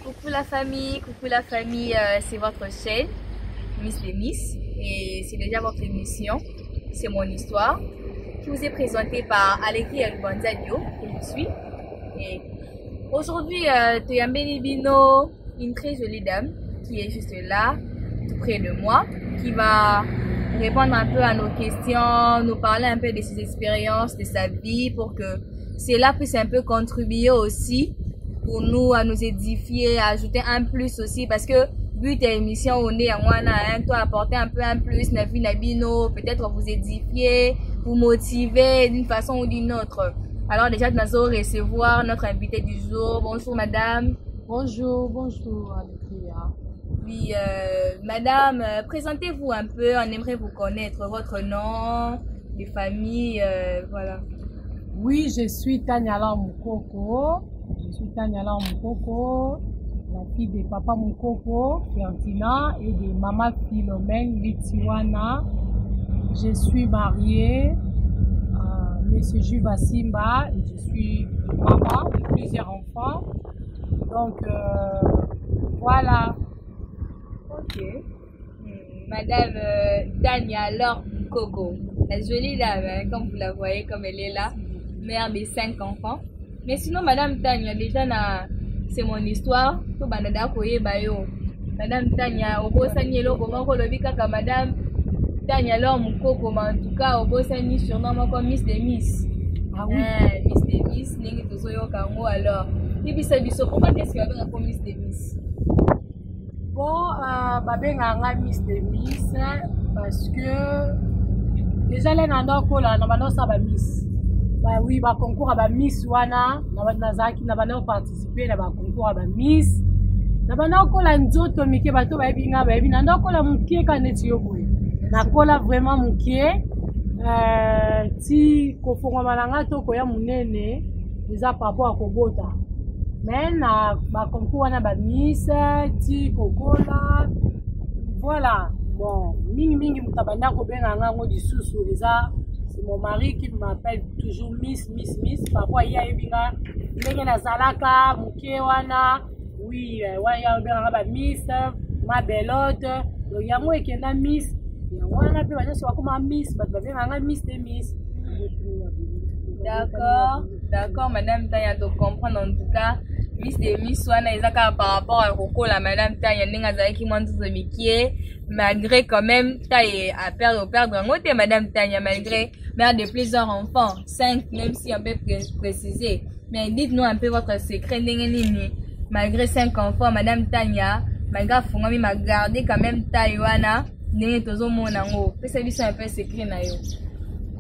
coucou la famille, c'est votre chaîne, Miss les Miss, et c'est déjà votre émission, c'est mon histoire, qui vous est présentée par Aleki Elbanzadio, que je suis. Et aujourd'hui, Toyambeni Bino, une très jolie dame, qui est juste là, tout près de moi, qui va répondre un peu à nos questions, nous parler un peu de ses expériences, de sa vie, pour que cela puisse un peu contribuer aussi pour nous à nous édifier, à ajouter un plus aussi, parce que but de l'émission on est à moi, toi apporter un peu un plus, peut-être vous édifier, vous motiver d'une façon ou d'une autre. Alors déjà nous allons recevoir notre invité du jour. Bonjour madame. Bonjour Alexia. Oui, madame, présentez-vous un peu, on aimerait vous connaître, votre nom, de famille, voilà. Oui, je suis Tanyala Moukoko. Je suis Tanyala Moukoko, la fille de papa Moukoko, Ferdinand, et de maman Philomène Litiwana. Je suis mariée à monsieur Juba Simba et je suis maman de plusieurs enfants. Donc, voilà. Ok. Madame Tanyala Moukoko, la jolie dame, hein, comme vous la voyez, comme elle est là, mère de 5 enfants. Mais sinon, madame Tanya, déjà, c'est mon histoire. Madame Tanya, au beau sanielo, comment on le vit quand madame Tanya, l'homme, en tout cas, au beau sani, surnom comme Miss des Miss. Ah oui. Miss des Miss, n'est-ce pas alors. Et puis, ça dit, pourquoi est-ce qu'il y avait un Miss des Miss? Bon, Miss des Miss, parce que déjà, les nandos, là, nous ça va Miss. Bah oui, bah concours à Miss Wana, Nazaki n'a pas participé à concours à Miss. N'a pas la nzoto mike bato ba binga ba bina ndoko la mukie kaneti yoboye. Na kola vraiment mukie ti ko fonga malanga to ko ya munene eza papo akobota. Mais na ba concours wana ba Miss ti kokola. Voilà. Bon, mingi mutabanda ko benga ngango disusu eza. C'est mon mari qui m'appelle toujours Miss. Parfois, il y a Ebinga, il y a Zalaka, Mukewana, oui, il y a Miss, ma belote, il y a moi qui est Miss, il y a Miss, Miss de Miss. D'accord, madame Tanya, de comprendre en tout cas. Miss de Miss Wana ezaka par rapport à Roko la madame Tanya ninga zaki mwanzo mikie malgré quand même taille à perdre ngote madame Tanya malgré mère de plusieurs enfants 5 même si on peut préciser, mais dites-nous un peu votre secret nini malgré 5 enfants madame Tanya malgré fungami m'a gardé quand même taille wana ninga tozo mona ngo pesa biso un peu secret na yo.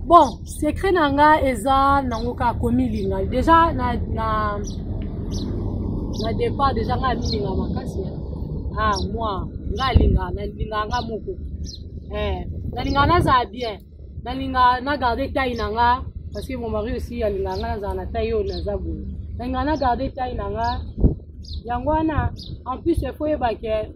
Bon, secret nanga eza nango ka komilinga déjà na départ déjà nga milinga makasi moi nga linga nga moko na linga na za bien na linga na garder taille nanga parce que mon mari aussi a linga na za na taille on na za bo na linga na garder taille nanga yangwana en plus il faut yebake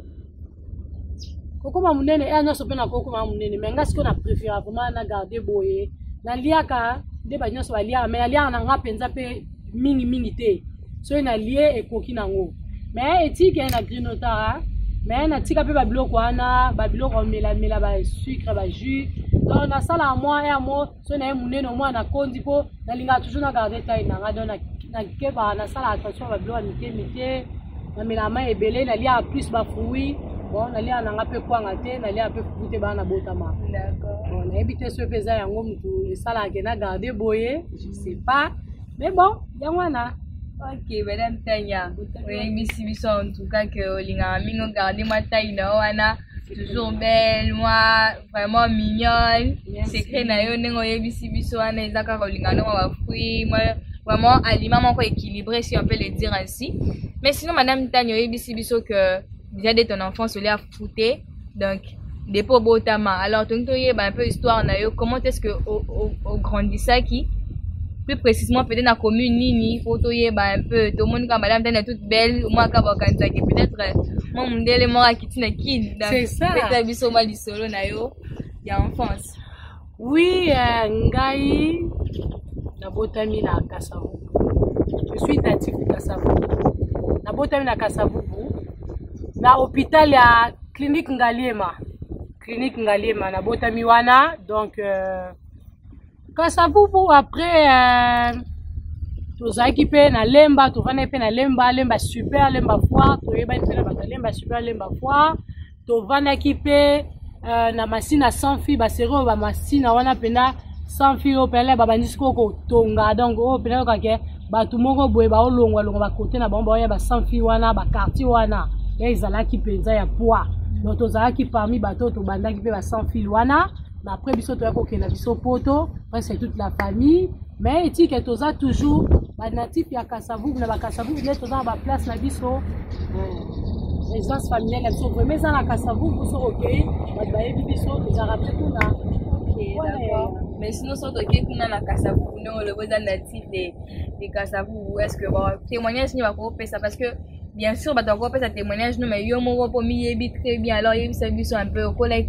kokoma munene no so pena kokoma munene mais nga siko na préférer vraiment na garder boye na liaka de ba nyoso ba lia mais lia na nga penza pe mingi te. So na lié et koki nango mais etike na grinotara mais na tika pe babiloko wana babiloko mela ba sucre ba jus donc na sala moi et moi so na munene moi na kondi po na linga toujours na garder taille na donc na keba na sala attention babiloko mike na mela ma ebele na lia plus ba fruits bon na lia na nga pe kwanga te na lia pe fuite ba na botama. D'accord. On a évité ce pesa yango mutu sala ke na garder boye je sais pas mais bon yangwana. Ok, madame Tanya, oui, Miss en tout cas que Olinga Mingo gardez ma taille na wana, toujours belle, moi vraiment mignonne. Secret na yo nengo yebisi biso wana ezaka Olinga no wa fruits, moi vraiment aliment équilibré si on peut le dire ainsi. Mais sinon madame Tanya yebisi biso que déjà dès ton enfance on l'a fouté, donc des pots botama. Alors tu nous yeba un peu histoire na yo, comment est-ce que au grandissant qui plus précisément peut-être dans la commune nini photo yeba un peu tout le monde quand madame Tanya toute belle moi ka bakanza qui peut-être moi mundele mora kitina kid c'est ça peut-être biso ma lisolo na yo ya enfance. Oui, ngai na botami na Kasavubu. Je suis natif de Kasavubu. Na botami na Kasavubu. na hôpital ya clinique Ngaliema na botami wana donc Kasavubu après tozaki pe na lemba tovana pe na lemba super lemba foire toyeba pe na bato lemba super lemba foire tovandaki pe na masina sans fil basero ba masina wana pena sans fil opele babandisi koko tonga donc o pena kake bato moko boye ba olongwa ba côté na bango ba sans fil wana ba quartier wana ezalaki penza ya poids donc tozalaki parmi bato tobandaki pe ba sans fil wana na après biso toya kokenda biso poto c'est toute la famille mais etike toza toujours ba natif ya Kasavubu na ba Kasavubu ne toza ba place na biso résidence familiale biso vraiment ça na Kasavubu so OK ba bayebi biso toza rappelé kuna d'accord. Mais sinon ça OK kuna na Kasavubu non le voisin natif de Kasavubu est-ce que bon témoignage ni va ko ça parce que bien sûr ba donc ça témoignage non mais yo mo po mi yebi très bien alors yebi ça biso un peu ko like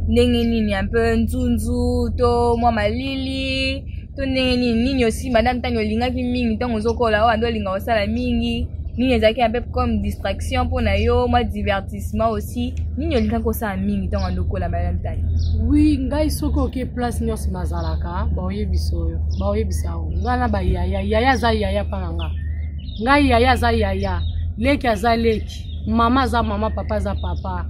nini un peu nzunzu to mwa malili to nini aussi madame tani olingaki mingi ntango ozokola oyo ando olinga osala mingi nini ezalaki un peu comme distraction mpona yo mwa divertissement aussi nini olingaki osala mingi ntango ando okola madame tani. Oui ngai soki oke place nyonso nazalaka baoyebisa oyo baoyebisa o ngai na bayaya aza yaya mpa na nga ngai yaya aza yaya leki aza leki mama aza mama papa aza papa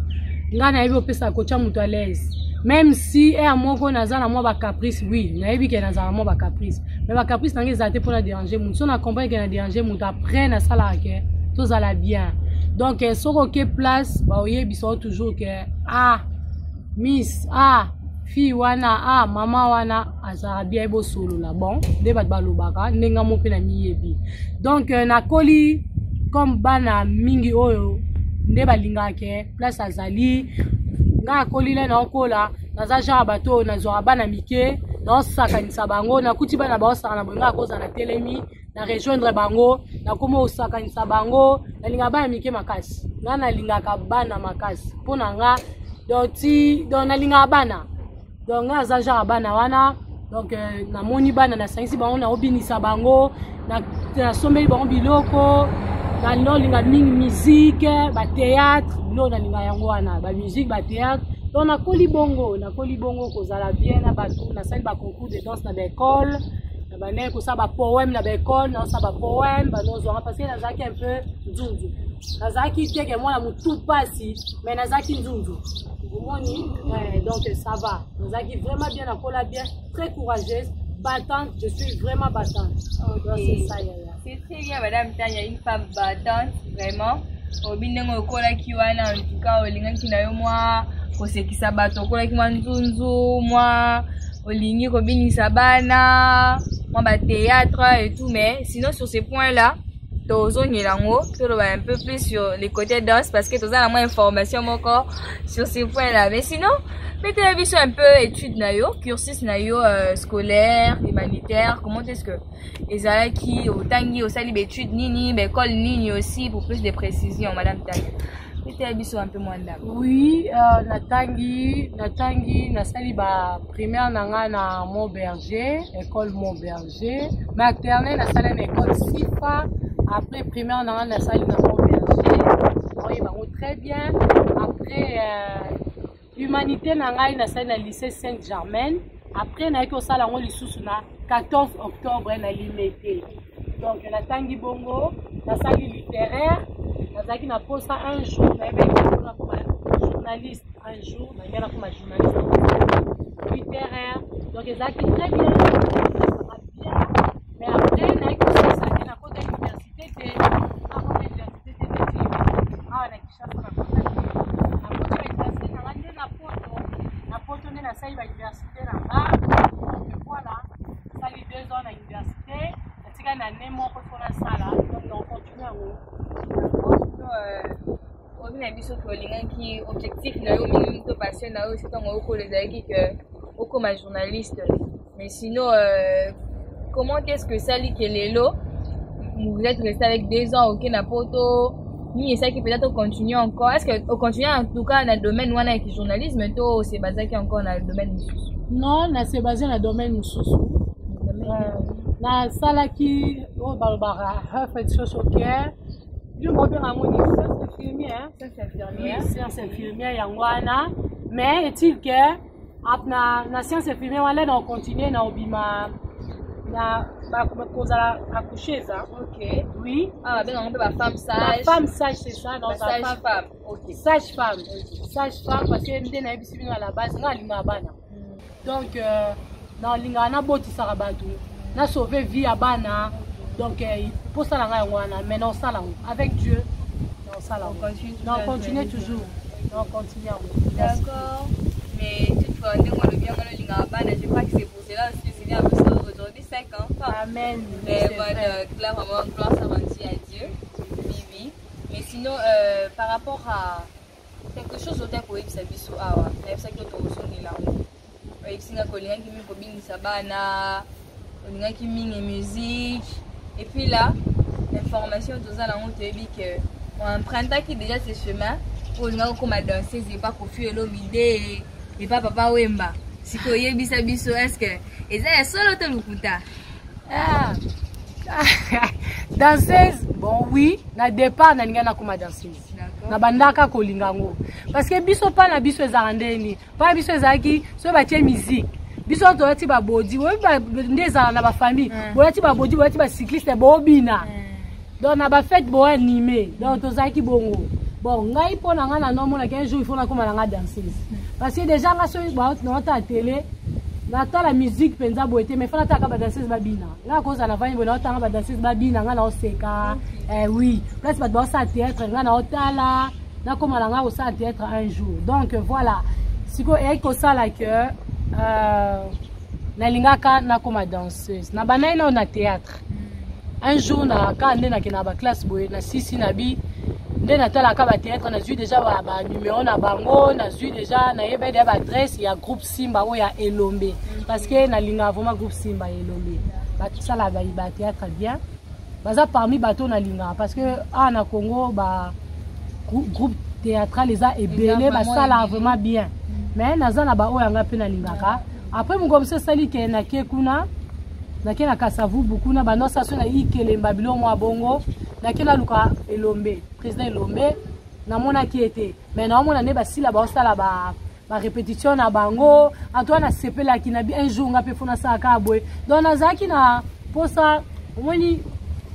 nga nayebi opesa kotia moto à l'aise même si moko naza na mwa ba caprice oui nayebi ke naza na mwa ba caprice mais ba caprice nange ezala te mpona déranger moto so na comprendre ke na déranger moto après nasalaka ke tozala bien donc soki oke place baoyebisa toujours ke miss fille wana mama wana azala bien ebosolola bon nde bato balobaka ndenge mo mpe na miyebi donc nakoli comme bana mingi oyo nde balingaka ke place azali nga akolile na okola naza genre bato nazwaka bana mike naosakanisa bango nakuti bana baosaka na boye nga akoza na telemi na rejoindre bango nakoma osakanisa bango nalingaka bana mike makasi nga nalingaka bana makasi mpo na nga donc nalingaka bana donc nga aza genre bana wana donc namoni bana nasangisi bango naobinisa bango nasombeli bango biloko nalinga mingi musique ba théâtre no nalinga yango wana ba musique ba théâtre donc nakoli bongo kozala bien na bato nasali ba concours de danse na l'école na bane kosa ba poème na l'école na sa ba poème ba nozwa parce que nazaki un peu nzunzu nazaki teke mwana mutu pasi mais nazaki nzunzu omoni donc ça va nazaki vraiment bien nakola bien très courageuse battante je suis vraiment battante okay. C'est ça c'est très bien madame Tanya une femme battante vraiment obinengo okola kiwana en tout cas olingaki na yo mwa kosekisa bato okola ki mwa nzunzu mwa olingi kobinisa bana mwa ba théâtre et tout mais sinon sur ces points là tozongelango toloba un peu plus sur les côtés danse parce que toza na mwa information moko sur ces points là mais sinon mettez vision un peu études na yo cursus na yo scolaire humanitaire comment est-ce que ezalaki otangi osali études nini école nini aussi pour plus de précision madame Tanya mettez vision un peu moins d'âme. Oui natangi nasali ba primaire nanga na Montberger école Montberger maternelle nasali na école Sifa après primaire nanga nasali na Montberger oui bango très bien après humanité nangai nasali na lycée Saint-Germain après naiki osala ngo lisusu na 14 octobre na Limete donc natangi bongo nasali littéraire nazaki na posa un jour na journaliste un jour na comme journaliste littéraire donc ezaki très bien mais après naiki osala na kota université te na Kinshasa na poto nde nasali ba université na nga voilà sali 2 ans na université natika na année moko mpona sala donc nacontinue yango obina biso tolingaki objectif na yo mingi to passion na yo c'est ntango okola ezalaki ke okoma journaliste mais sinon comment est-ce que sali ke lelo vous êtes resté avec 2 ans ok na poto ni essaie que peut-être continuer encore est-ce que on continue en tout cas dans le domaine wana avec journalisme to c'est basé encore dans le domaine mususu non na c'est basé dans le domaine mususu na salaki o balbara fait chose OK je me bien à mon infirmière. Sciences infirmières. Oui, sciences infirmières yangwana. Mais est-il que na sciences infirmières on continue na obima na kozala accoucher ça. OK. Oui. Ah ben on peut pas femme sage. Femme sage c'est ça dans sage femme. OK. Sage femme. Sage femme parce que ndé na bisibino à la base nga linga bana. Donc dans linga na boti sarabantu. Na sauver vie à bana. Donc pour ça la ngwana mais non ça là avec Dieu. Non ça là. On continue toujours. On continue. D'accord. Mais toutefois, je crois que c'est pour cela que c'est bien aujourd'hui 5 ans. Amen. Mais là, vraiment, gloire s'aventure à Dieu. Oui. Mais sinon, par rapport à quelque chose d'autre pour Ibsa Bissou Awa, Ibsa Kyoto Sonila, Ibsa Kolinga qui m'a dit Sabana, Kolinga qui m'a musique. Et puis là, l'information, tout ça, là, on te dit qu'on emprunte qui déjà ce chemin pour nous comme danser, c'est pas pour fuir l'homme idée. Et pas papa Wemba. Si vous avez bisa biso, est-ce que et ça est solo te lukuta? Danseuse, bon oui, na départ na ngana kuma danseuse. Na bandaka kolingango. Parce que biso pa na biso ezandeni, pa biso ezaki, so ba tie musique. Biso to ati ba body, we ba ndeza na ba famille, bo ati ba body, bo ati ba cycliste bo bina. Donc na ba fête bo animé, donc to zaki bongo. Bon, ngai po na ngana no mona qu'un jour il faut na kuma na danseuse. Parce que déjà nga so ba na ta télé, na ta la musique penza boité mais fana ta ka ba danseuse babina. Nga koza na vani bona ta ba danseuse babina nga na oseka. Oui, place ba do sa théâtre nga na otala, na kuma na nga o sa théâtre un jour. Donc voilà. Siko e ko sala que na lingaka na kuma danseuse. Na banai na na théâtre. Un jour na ka ndena ke na ba classe boy na sisi na bi dès Natal à théâtre, on a vu déjà un numéro na bango, on a vu déjà na yebe des adresses, il y a groupe Simba ou il y a Elombe parce que na linga vraiment groupe Simba Elombe. Bah tout ça là ba théâtre bien. Baza parmi bateau na linga parce que na Congo ba groupe théâtral les a ébélé ba ça là vraiment bien. Mais naza na ba o yanga pe na lingaka. Après mon comme ça sali ke na ke kuna na ke na Kasavu beaucoup na ba no ça so na ikele mbabilo mo bongo. Nakela luka Elombe président Elombe na mona qui était mais na mona ne ba sila ba osala ba répétition na bango Antoine sepela ki na bi un jour ngape fona sa ka boy donc nazaki na posa omoni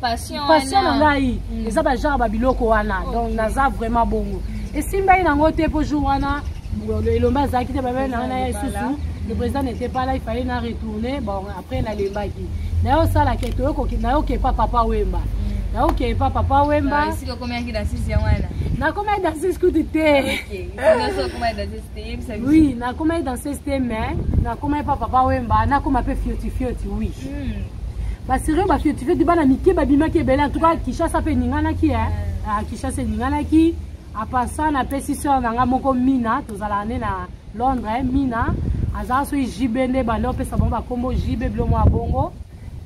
passion na ngai eza ba genre ba biloko wana donc naza vraiment bongo et simba ina ngote po jour wana Elombe azaki te ba na isusu le président n'était pas là il fallait na retourner bon après na lembaki na yo sala ke to ko na yo ke papa Wemba. Na ok papa Wemba. Ici combien qui danse ici wana? Na combien danse scooter? OK. Na so combien danse oui, na combien danse mais na combien papa Wemba, na combien peu fioti oui. Ba sérieux ba fioti bana miki ba bima ke bela en tout cas Kishasa pe ningana ki Kishasa ningana ki a passant na pesiseur na nga moko Mina tozala na Londres Mina aza so jibende ba lo pesa bomba kombo jibe blo mo abongo.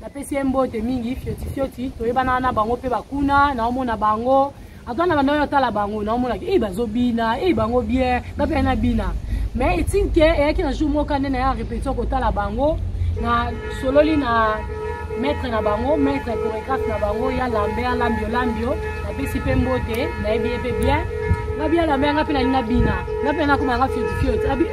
La PCM bote mingi fioti to yebana na bango pe bakuna na omona bango atona bana yo tala bango na omona ki bazobina bango bien na pe na bina mais etinke e ki na jour moka nene ya répétition ko tala bango na sololi na maître na bango maître chorégraphe na bango ya lambio na PCM bote na bien na bien la menga pe na bina na pe na kuma nga fioti abi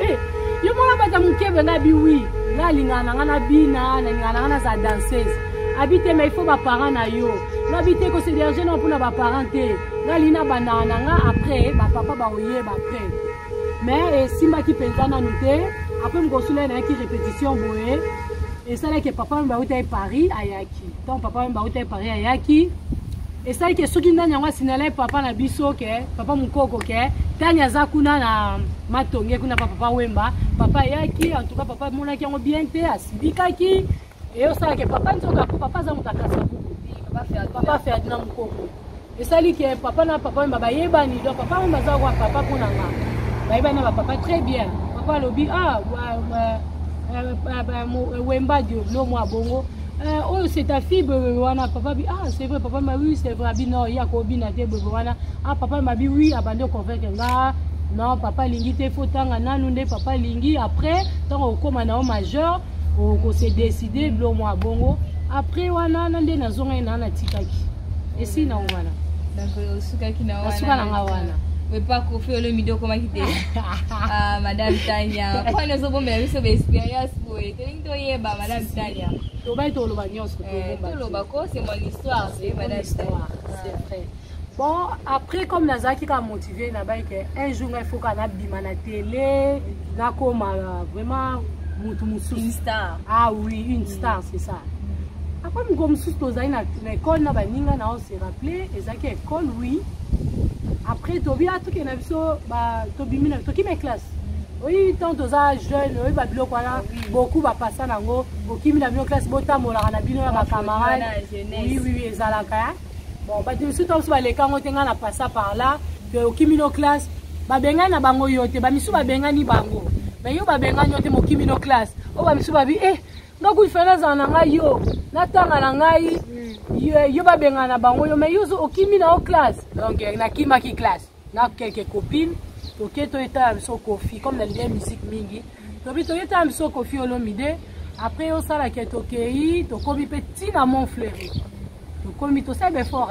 yo mona bata mukebe na bi oui na lingana ngana bina na lingana ngana za danseuse habite mais il faut ba parents na yo na habite ko se derger non pour na ba parents te na lina banana nga après ba papa ba oye ba après mais simba ki penza na nuté après mgosule na ki répétition boye et ça là que papa mba uta Paris ayaki donc papa mba uta Paris ayaki et ça que soki ndanya ngwa sinala papa na biso ke papa mukoko ke tanya za kuna na matonge kuna papa Wemba papa yaki en tout cas papa mona ki ngo bien te asibikaki et au ça que papa nzoka papa za mutakasa papa fait na mukoko et ça li que papa na papa Wemba ba yebani donc papa Wemba za kwa papa kuna nga ba yebana ba papa très bien papa lobi Wemba Dieu no mo abongo oh c'est ta fille wana papa bi c'est vrai papa m'a oui c'est vrai bino ya ko bina te wana papa m'a bi oui abande convaincre nga non papa lingi te fotanga nanu nde papa lingi après tant au koma na majeur ko se décider blo moi bongo après wana nde na zonga na tikaki et si na wana Donc suka kina wana. Suka na wana. We pas Kofi Olomide comment quitter. Ah madame Tanya. Kwa nous avons bien vu expérience pour to yeba madame Tanya. To ba to lo ba nyos ko to lo ba ko c'est mon histoire, c'est madame Tanya. C'est vrai. Bon, après comme Nazaki a motivé na ba que un jour il faut qu'on a bima na télé, na comme vraiment une star. Ah oui, une star, c'est ça. Après comme sous tozai na école na ba ninga na on se rappeler ezaki école oui. Après tobi a tout que na biso ba tobi mina to ki mes classes. Oui, tant toza jeune, oui ba bilo kwana beaucoup ba passer nango, beaucoup mina bio classe bota mola na bino na ba camarades. Oui oui, ezalaka. Bon, bah tu sais tous les cas on tenga na passer par là, que au kimino classe, ba benga na bango yote, ba misu ba benga ni bango. Mais yo ba benga yote mo kimino classe. O ba misu ba bi ngaku ifela za na ngai yo, na tanga na ngai. Yo ba benga na bango yo, mais yo au kimino classe. Donc na kima ki classe. Na quelques copines, OK to eta so Kofi comme dans les musique mingi. To bi to eta so Kofi Olomide. Après on sala ke to kei, to komi petit na Montfleury. Comme il ça bien fort.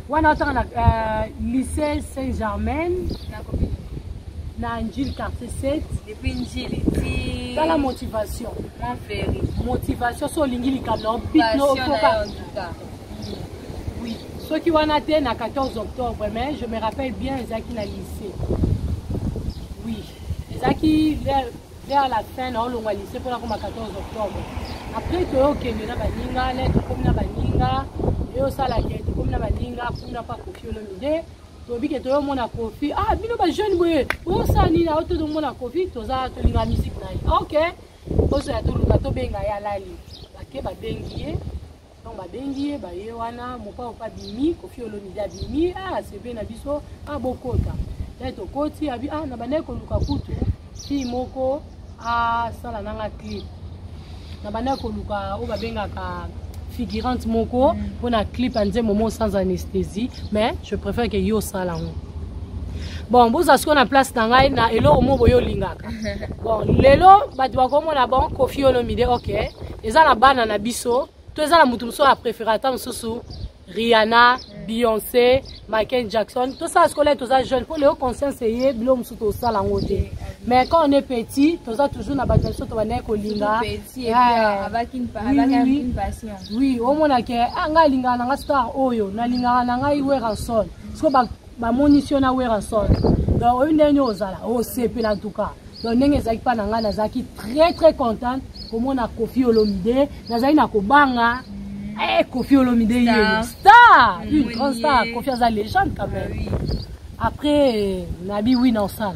On a lycée Saint-Germain. Na Njil quartier 7. Depuis Njil dans la motivation. Montfleury. Motivation sur l'ingili kabla pitno oui. Ceux qui vont naître na 14 octobre mais je me rappelle bien Ezaki na lycée. Oui. Ezaki vers la fin na on lycée pour la 14 octobre. Après tu OK na baninga lettre comme na baninga et ça la quête comme na baninga pour na pas Kofi Olomide to bi que to mona Kofi bino ba jeune boye o ça ni na auto do mona Kofi to za to linga musique na OK o ça to luka to benga ya lali ba ke ba bengiye donc ba bengiye ba ye wana mo pa bimi Kofi Olomide bimi c'est bien na biso bokota to koti abi na baneko luka kutu fi moko sala nanga clip na bana ko luka o babenga ka figurante moko pour na clip ande moment sans anesthésie mais je préfère que yo sala ngo bon boza ce qu'on a place na ngai na elo mo boyo lingaka bon lelo batu ba komona bon Kofi Olomide OK eza na bana na biso to eza na mutu so a préférata mususu Rihanna, Beyoncé, Michael Jackson, tout ça scolaire, tout ça jeune. Pour les hauts consciences, c'est bien tout ça la moitié. Mais quand on est petit, tout ça toujours na bataille sur toi n'est colinga. Petit avec une passion. Oui, au moins que anga linga na star oyo, na linga na ngai we ranson. Parce que ba munition na we ranson. Donc une dernière osala, au CP en tout cas. Donc nenge zaki pa na nga na zaki très content comme on a Kofi Olomide, na zaki na kobanga. Kofi Olomide star, une grande star, Kofi a légende quand même. Oui. Après, Nabi oui dans ça.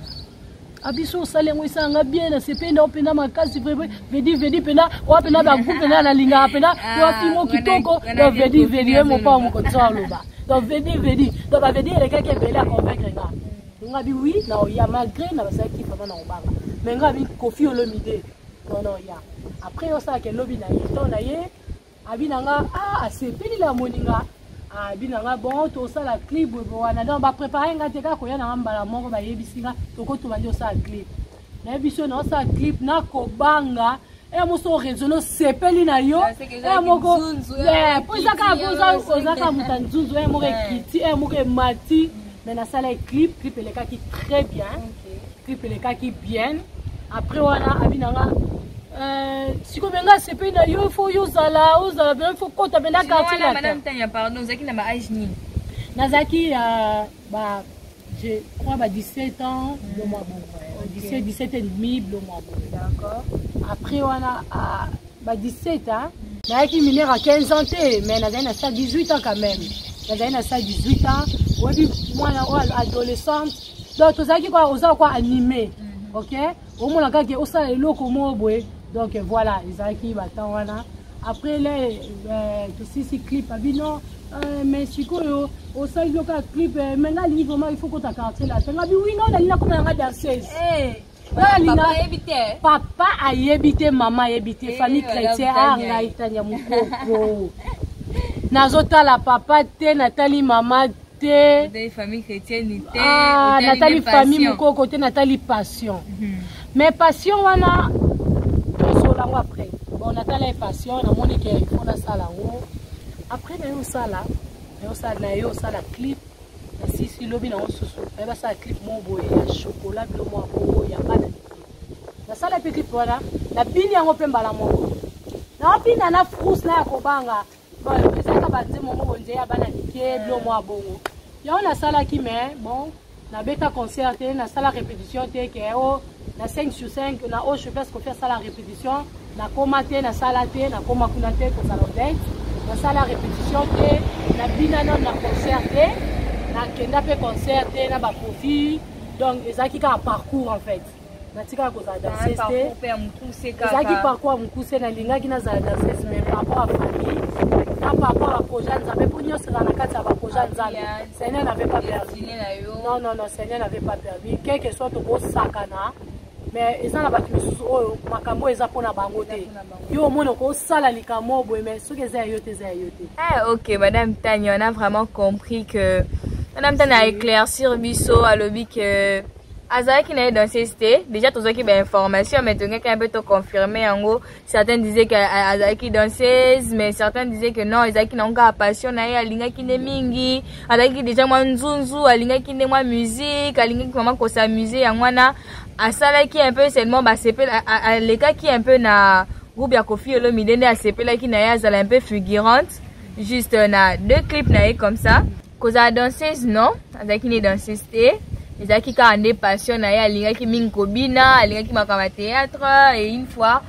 Abiso sale ngwe sanga bien na sependa openda makasi vedi penda wa penda ba groupe penda na linga penda wa fimo kitoko do vedi mo pa mo ko tsaloba. Do vedi do ba vedi le keke bela convaincre nga. Ngabi oui na ya malgré na ba saki papa na obanga. Mais ngabi Kofi Olomide. Non ya. Après on ça que lobby na yeto na ye abinanga asepeli la moninga abinanga bon to ça la clip wana donc ba préparer ngate ka koya na mbala moko ba yebisinga toko to bandi ça clip na biso na ça clip na kobanga moso réseau sepeli na yo moko pozaka mutanzunzu moko kiti moko mati mais na ça la clip le ka qui très bien clip le ka qui bien après wana abinanga si comme nga c'est pas yo faut yo zala bien faut ko ta benda quartier là madame Tanya pardon zaki na ba âge ni nazaki ba je crois ba 17 ans le mois bon 17 et demi le mois bon d'accord après on a ba 17 ans nazaki mineur à 15 ans mais nazaki na ça 18 ans quand même nazaki na ça 18 ans ou puis moi adolescente donc tozaki quoi animé OK au moins quand on ça eloko mo boye. Donc voilà, Isaki Batawana. Après les tout clip, non, mais si quoi, au sein de clip, maintenant il faut qu'on t'accorde là. Oui, non, il a comme un danseuse. Papa a évité, maman a évité, famille chrétienne a été mukoko. Nazota la papa te, Nathalie maman te. Famille chrétienne te. Nathalie famille mukoko te, Nathalie passion. Mais passion wana. Après bon on attend les passions on a monné qu'il faut la salle après on ça là mais ça na yo ça la clip na sisi lobi na osusu mais ba ça clip mon boy ya chocolat bilo mo bongo ya bana na ça la clip wana na bini yango pe mbala moko na bina na frousse na ya kobanga bon ça ka ba di mo bonje ya bana dike bilo mo bongo ya on a ça là qui mais bon na beta concert na ça la répétition te ke o na 5 sur 5 na o je fais ce qu'on fait ça la répétition na komate na sala te na koma kuna te ko salon na sala répétition te na bina non na concert te na kenda pe concert te na ba profil donc ezaki ka parcours en fait na tika ko za danser te ezaki parcours mukuse na lingaki na za danser mais par rapport à famille na par rapport à projet nzambe pour nyo sera na kati ya ba projet nzambe Seigneur n'avait pas perdu non Seigneur n'avait pas perdu quel que soit to ko sakana mais ils ont la battu sur makambo ils apprennent à bangoter yo mono ko sala likamo boy mais ce que c'est yote ok madame Tanya on a vraiment compris que madame Tanya a éclaircir biso à lobby que Azaki qui n'est dans CST déjà tous qui ben information mais tu un peu te confirmer en gros certains disaient que Azaki danseuse mais certains disaient que non Azaki n'ont pas passion na ya linga qui ne mingi Azaki déjà moi nzunzu alinga qui ne moi musique alinga qui maman ko s'amuser en wana à ça qui un peu seulement bah c'est les gars qui un peu na groupe ya Kofi Olomide à c'est là qui na ya un peu figurante juste na deux clips na comme ça cause à danseuse non Azaki n'est danseuse Ezaki ka ande passion na ya alinga ki minkobina alinga ki makama théâtre et une fois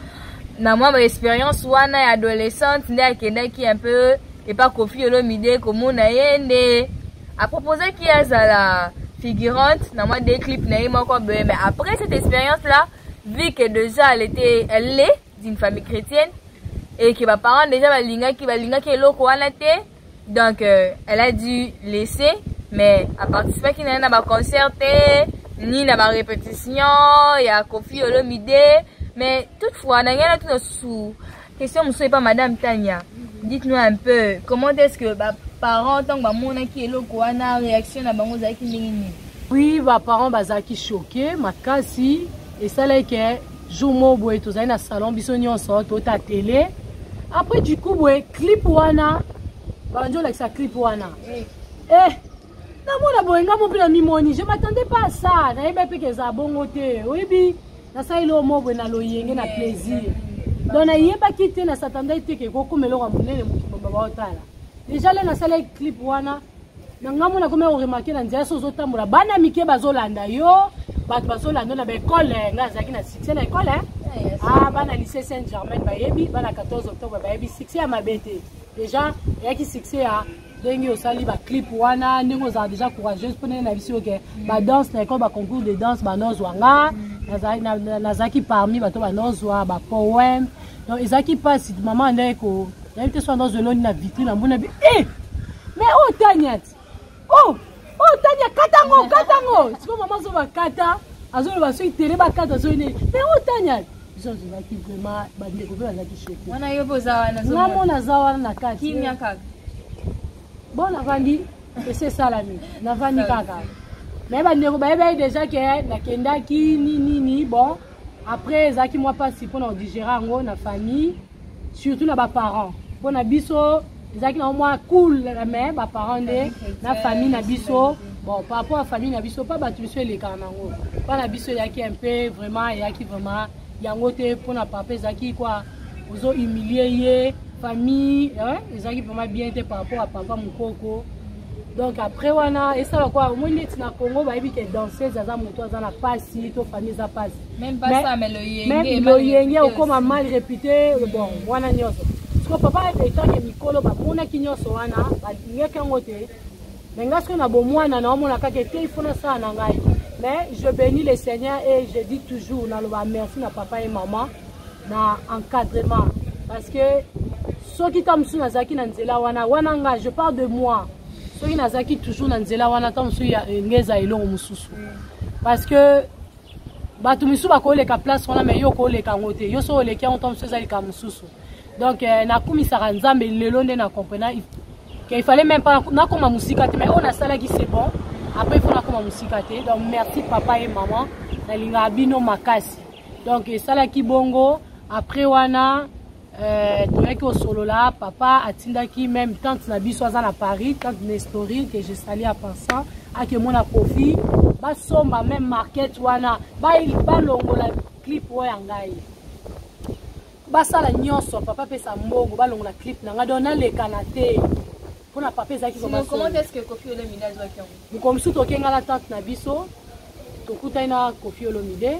na moi expérience wana ya adolescente nde akenda ki un peu et pas Kofi Olomide comme na yende a proposé qui azala figurante na moi des clips na moko mais après cette expérience là vu que déjà elle est d'une famille chrétienne et que mes parents déjà balinga ki eloko wana te donc elle a dû laisser mais à participer qui n'a pas concert ni n'a pas répétition il y a Kofi Olomide mais toutefois n'a rien tout sous question monsieur pas madame Tanya dites-nous un peu comment est-ce que parents tant que mon qui est le quoi na réaction na bango zaki ndingini oui parents bazaki choqué makasi et ça là que jour mo boy to na salon biso nyonso to ta télé après du coup boy clip wana banjo like ça clip wana je m'attendais pas à ça. Oui, na ça il mo na loyenge na plaisir. Donc na yeba kité na s'attendait que ko komelo wa munene mukimba ba otala. Déjà là na sala clip wana na ngamu na comme on remarquer na ndia sozo tambola bana mike bazolanda yo bat bazolanda na ba école ngazaki na succès na école bana lycée Saint-Germain ba yebi bana 14 octobre ba yebi succès à mabete. Déjà il y a qui succès à dengue osali ba clip wana ndingo za déjà courageuse pour na biso que ba danse na école ba concours de danse ba nozwanga nazaki parmi bato ba nozwa ba poème donc ezaki passe maman ndeko na été soit dans zone na vitrine mbona bi mais Tanya Tanya katango siko maman zo ba kata azolo ba so télé ba kata zo ne mais Tanya biso zaki vraiment ba ndeko ba zaki choqué wana yo boza wana zo ngamo zawana na kati kimya kaka bon navandi c'est ça la nuit navandi kaka mais bandeko ba déjà que na kendaki ni bon après zaki moi pas si pour na digérer ngo na famille surtout na ba parents pour na biso zaki na moi cool mais ba parents na famille na biso bon par rapport à famille na biso pas batu biso les kanango pas na biso yaki un peu vraiment yaki vraiment yango te pour na papa zaki quoi ozo humilier famille ezaki vraiment bien te par rapport à papa mukoko donc après wana et ça quoi au moins na Congo ba yebi que danser zaza moto za na pasi to famille za pasi même pas ça mais le yenge au comme mal répété bon wana nyoso parce que papa étant que mikolo ba mona kinyoso wana ba ngeke ngote mais ngasko na bo mwana na mona ka ke te ifuna ça na ngai mais je bénis le Seigneur et je dis toujours na lo ba merci na papa et maman na encadrement parce que ceux qui comme sous nazaki na nzela wana nga je parle de moi ceux qui nazaki toujours na nzela wana tam sous ya ngeza elongo mususu parce que batu misu ba ko leka place wana mais yo ko leka ngote yo so leka on tam sous za leka mususu donc na kumisaka nzambe lelo nde na comprendre qu'il fallait même pas na koma musika te mais on a sala qui c'est bon après il faut na koma musika te donc merci papa et maman na linga bino makasi donc sala ki bongo après wana toyaki au solo là papa atindaki même tante na biso aza na Paris, tante Nestorine que je salue à passant ake mona profit ba somba même market wana ba longola clip oya ngai ba sala nyonso papa pesa mbongo ba longola clip na nga dona le kanate pona papa ezaki comment est-ce que Koffi Olomide azwaki yango comme si tokenga la tante na biso tokutani na Koffi Olomide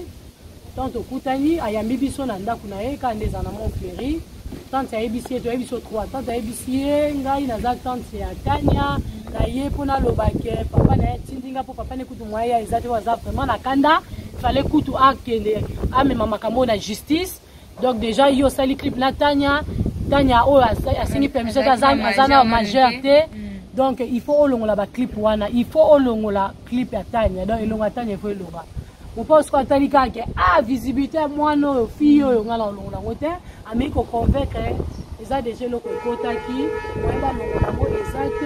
tante okutani ayambi biso na ndako na ye ka ndeza na Montfleury tante ayebisi ye toyebi biso 3 tante ayebisi ye ngai naza tante ya Tania na ye mpona alobake papa na ye tindinga mpo papa ne kutu mwaya eza te waza vraiment na kanda fallait kutu akende amema makambo na justice donc déjà yo osali clip na Tania oyo asengi permission aza na majeur te donc il faut olongola ba clip wana il faut olongola clip ya Tania donc elonga Tania il faut elonga on pense qu'on t'a dit que visibilité moi non fille on a la route ami ko convaincre ils a déjà le kota qui on va le mot exact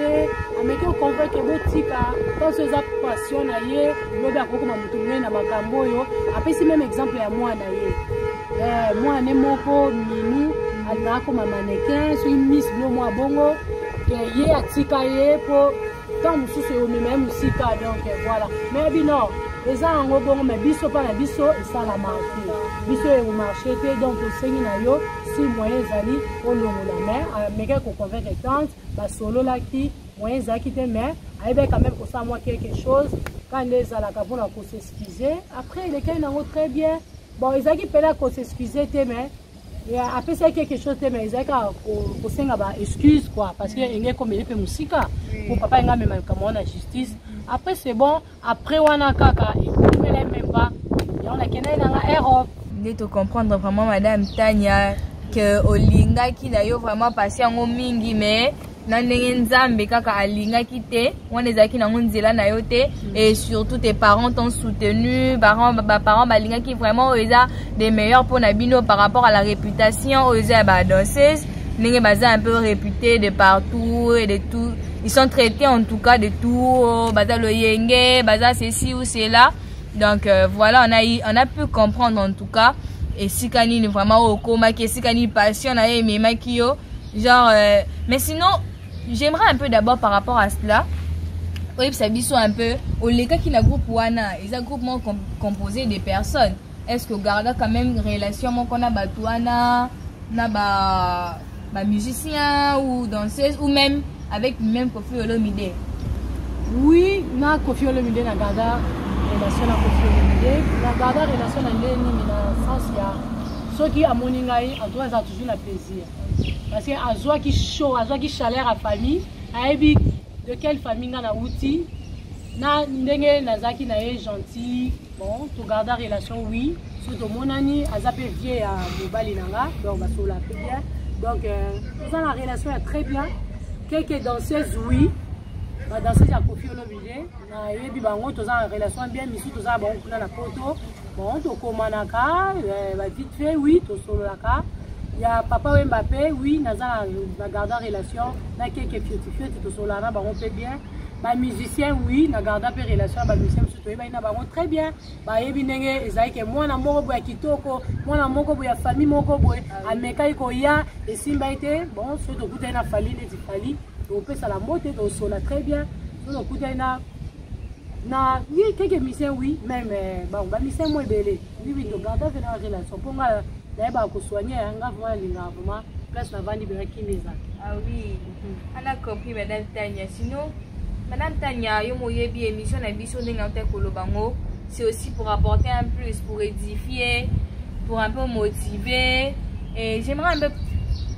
ami ko convaincre botika quand ces passion na ye lobe akoko mamutumene na makambo yo après si même exemple ya moi na ye moi ne moko mini alina ko mannequin so miss blo moi bongo que ye atika ye po tant mususu yo même musika donc voilà mais bino les gens ont bon mais biso pas la biso et ça la marché biso et au marché donc au seigne na yo si moyen zali au long la mer mais que convaincre tante ba solo là qui moyen zaki te mais avec quand même pour ça moi quelque chose quand les ala ka pour s'excuser après les cas n'ont très bien bon ils a qui peut là s'excuser te mais et après c'est quelque chose te mais ils a ko senga ba excuse quoi parce que il est comme il peut musika pour papa nga même comme on a justice. Après c'est bon, après on a kaka, il ne même pas. Et on a qu'à dans l'Europe. De te comprendre vraiment madame Tania que Olinga qui d'ailleurs vraiment passé en mingi mais nandenge nzambe kaka alinga kite on les aki na nzela na yote et surtout tes parents t'ont soutenu parents balinga qui vraiment ils a des meilleurs pour nabino par rapport à la réputation ils a ba danseuse nenge baza un peu réputé de partout et de tout. Ils sont traités en tout cas de tout, baza le yenge, baza ceci ou cela. Donc voilà, on a pu comprendre en tout cas. Et si Kani vraiment au coma, que si Kani passion, mais makio, genre. Mais sinon, j'aimerais un peu d'abord par rapport à cela. Oui, ça biso un peu. Au cas qui n'a groupe wana, ils ont groupement composé des personnes. Est-ce que garda quand même une relation qu'on a batouana, na ba musicien ou danseuse ou même avec même Koffi Olomide. Oui, na Koffi Olomide na garda relation na Koffi Olomide, na garda relation na ndeni mais na sens ya ceux qui a moningai en doit toujours la plaisir. Parce que azwa qui chaud, azwa qui chaleur à famille, aibi de quelle famille na outil na ndenge nazaki na ye gentil, bon, tu garda relation oui, surtout mon ami azapé vieux à mobali nanga, donc ba so la bien. Donc ça la relation est très bien. Quelques danseuses oui la danseuse ya Koffi Olomide na yebi bango toza en relation bien misi toza bango kuna na poto bon to komanaka ba vite fait oui to solo laka ya papa Mbappé oui naza na garda relation na quelques fioti to solo na bango peut bien ba musicien oui na garda pe relation ba musicien surtout ba ina bango très bien ba yebi ndenge ezaki mwana moko boya kitoko mwana moko boya famille moko boya ameka iko ya esimba ite bon surtout kuta na fali les fali on peut ça la montée donc sona très bien donc kuta na oui quelques musiciens oui même bon ba musicien moi belé oui donc garda pe na relation pour nga d'ailleurs ko soigner nga vraiment place na vandi be kimeza ah oui on a compris madame Tania sinon madame Tania yo moyebi émission na biso ndenge te kolobango c'est aussi pour apporter un plus pour édifier pour un peu motiver et j'aimerais un peu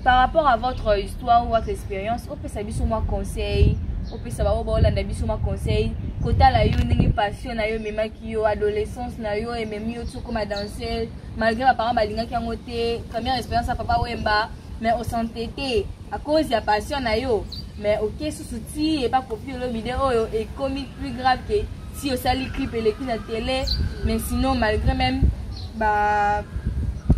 par rapport à votre histoire ou votre expérience on peut savoir sur moi conseil on peut savoir bon là ndabi sur moi conseil kota la yo ndenge passion na yo mema ki yo adolescence na yo et même yo tout comme danser malgré ma parents balinga ki ngote première expérience à papa Wemba mais au s'entêter à cause de la passion na yo mais ok sous souci et pas Koffi Olomide oh et comique plus grave que si au sali clip et les clips à télé mais sinon malgré même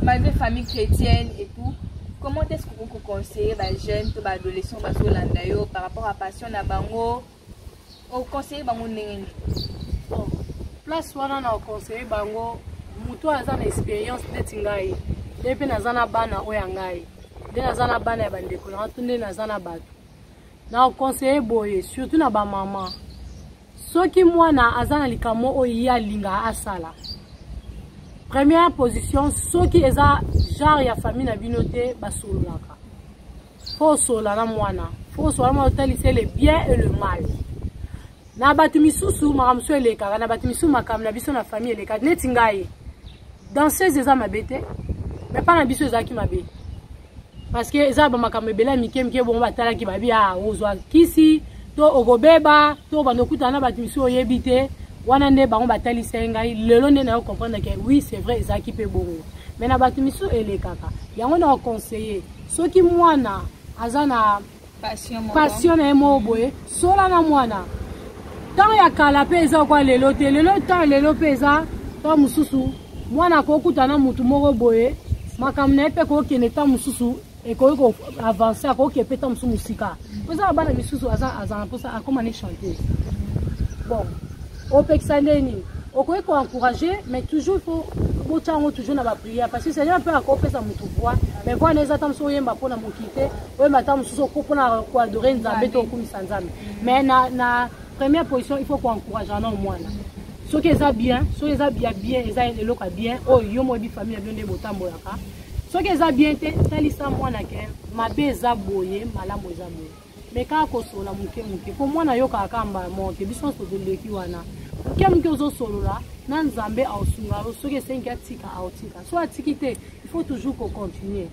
malgré famille chrétienne et tout. Comment est-ce que vous conseillez les jeunes, les adolescents, par rapport à la passion na bango? Vous conseillez bango ndenge? Bon, place wana na conseiller bango, muto aza na expérience neti ngai. Depuis nazana bana oya ngai. nde naza na bana ya bandeko na to nde naza na bato na conseiller boye surtout na ba mama soki mwana aza na likambo oyo ye alinga asala première position soki eza genre ya famille na bino te basololaka faut sola na mwana faut sola mwana otalisa le bien et le mal na bato misusu makambo so elekaka na bato misusu makambo na biso na famille elekaka neti ngai danseuse eza mabe te mais pas na biso ezalaki mabe parce que eza bamakambo ebele ya mike mike bongo batalaki babi ozwa kisi to okobeba to bandokutana na bato misusu oyebi te wana nde bango batalisa ngai lelo nde nayo comprendre que oui c'est vrai ezalaki mpe bongo mais na bato misusu elekaka yango na conseiller soki mwana aza na passion na ye moko boye sola na mwana tant ya kala mpe eza kwa lelo te lelo tant lelo mpe eza to mosusu mwana akokutana mutu moko boye makambo na ye mpe kokende ta mosusu ekoki koavance akoki mpe ta mosusu mosika eza bana misusu azala mposa akoma ne chanter bon opekisa ndeni okoki koencourager mais toujours faut botya yango toujours na baprière parce que seigneur mpe akopesa motu voix mais voix na eza ta mosusu oyemba mpona mokite oyemba ta mosusu mpona koadore nzambe to okumisa nzambe mais na première position il faut koencourage ana omwana soki eza bien soki eza bien eza eloko ya bien oyo yo moyebi famille na bino nde botambolaka soki eza bien te talisa mwana ke mabe eza boye malamu eza boye mais kaka kosola moke moke po mwana yokaka kamba moke biso nyonso toleki wana moke moke ozosolola na nzambe aosunga yo soki esengi atika aotika so atiki te il faut toujours kocontinue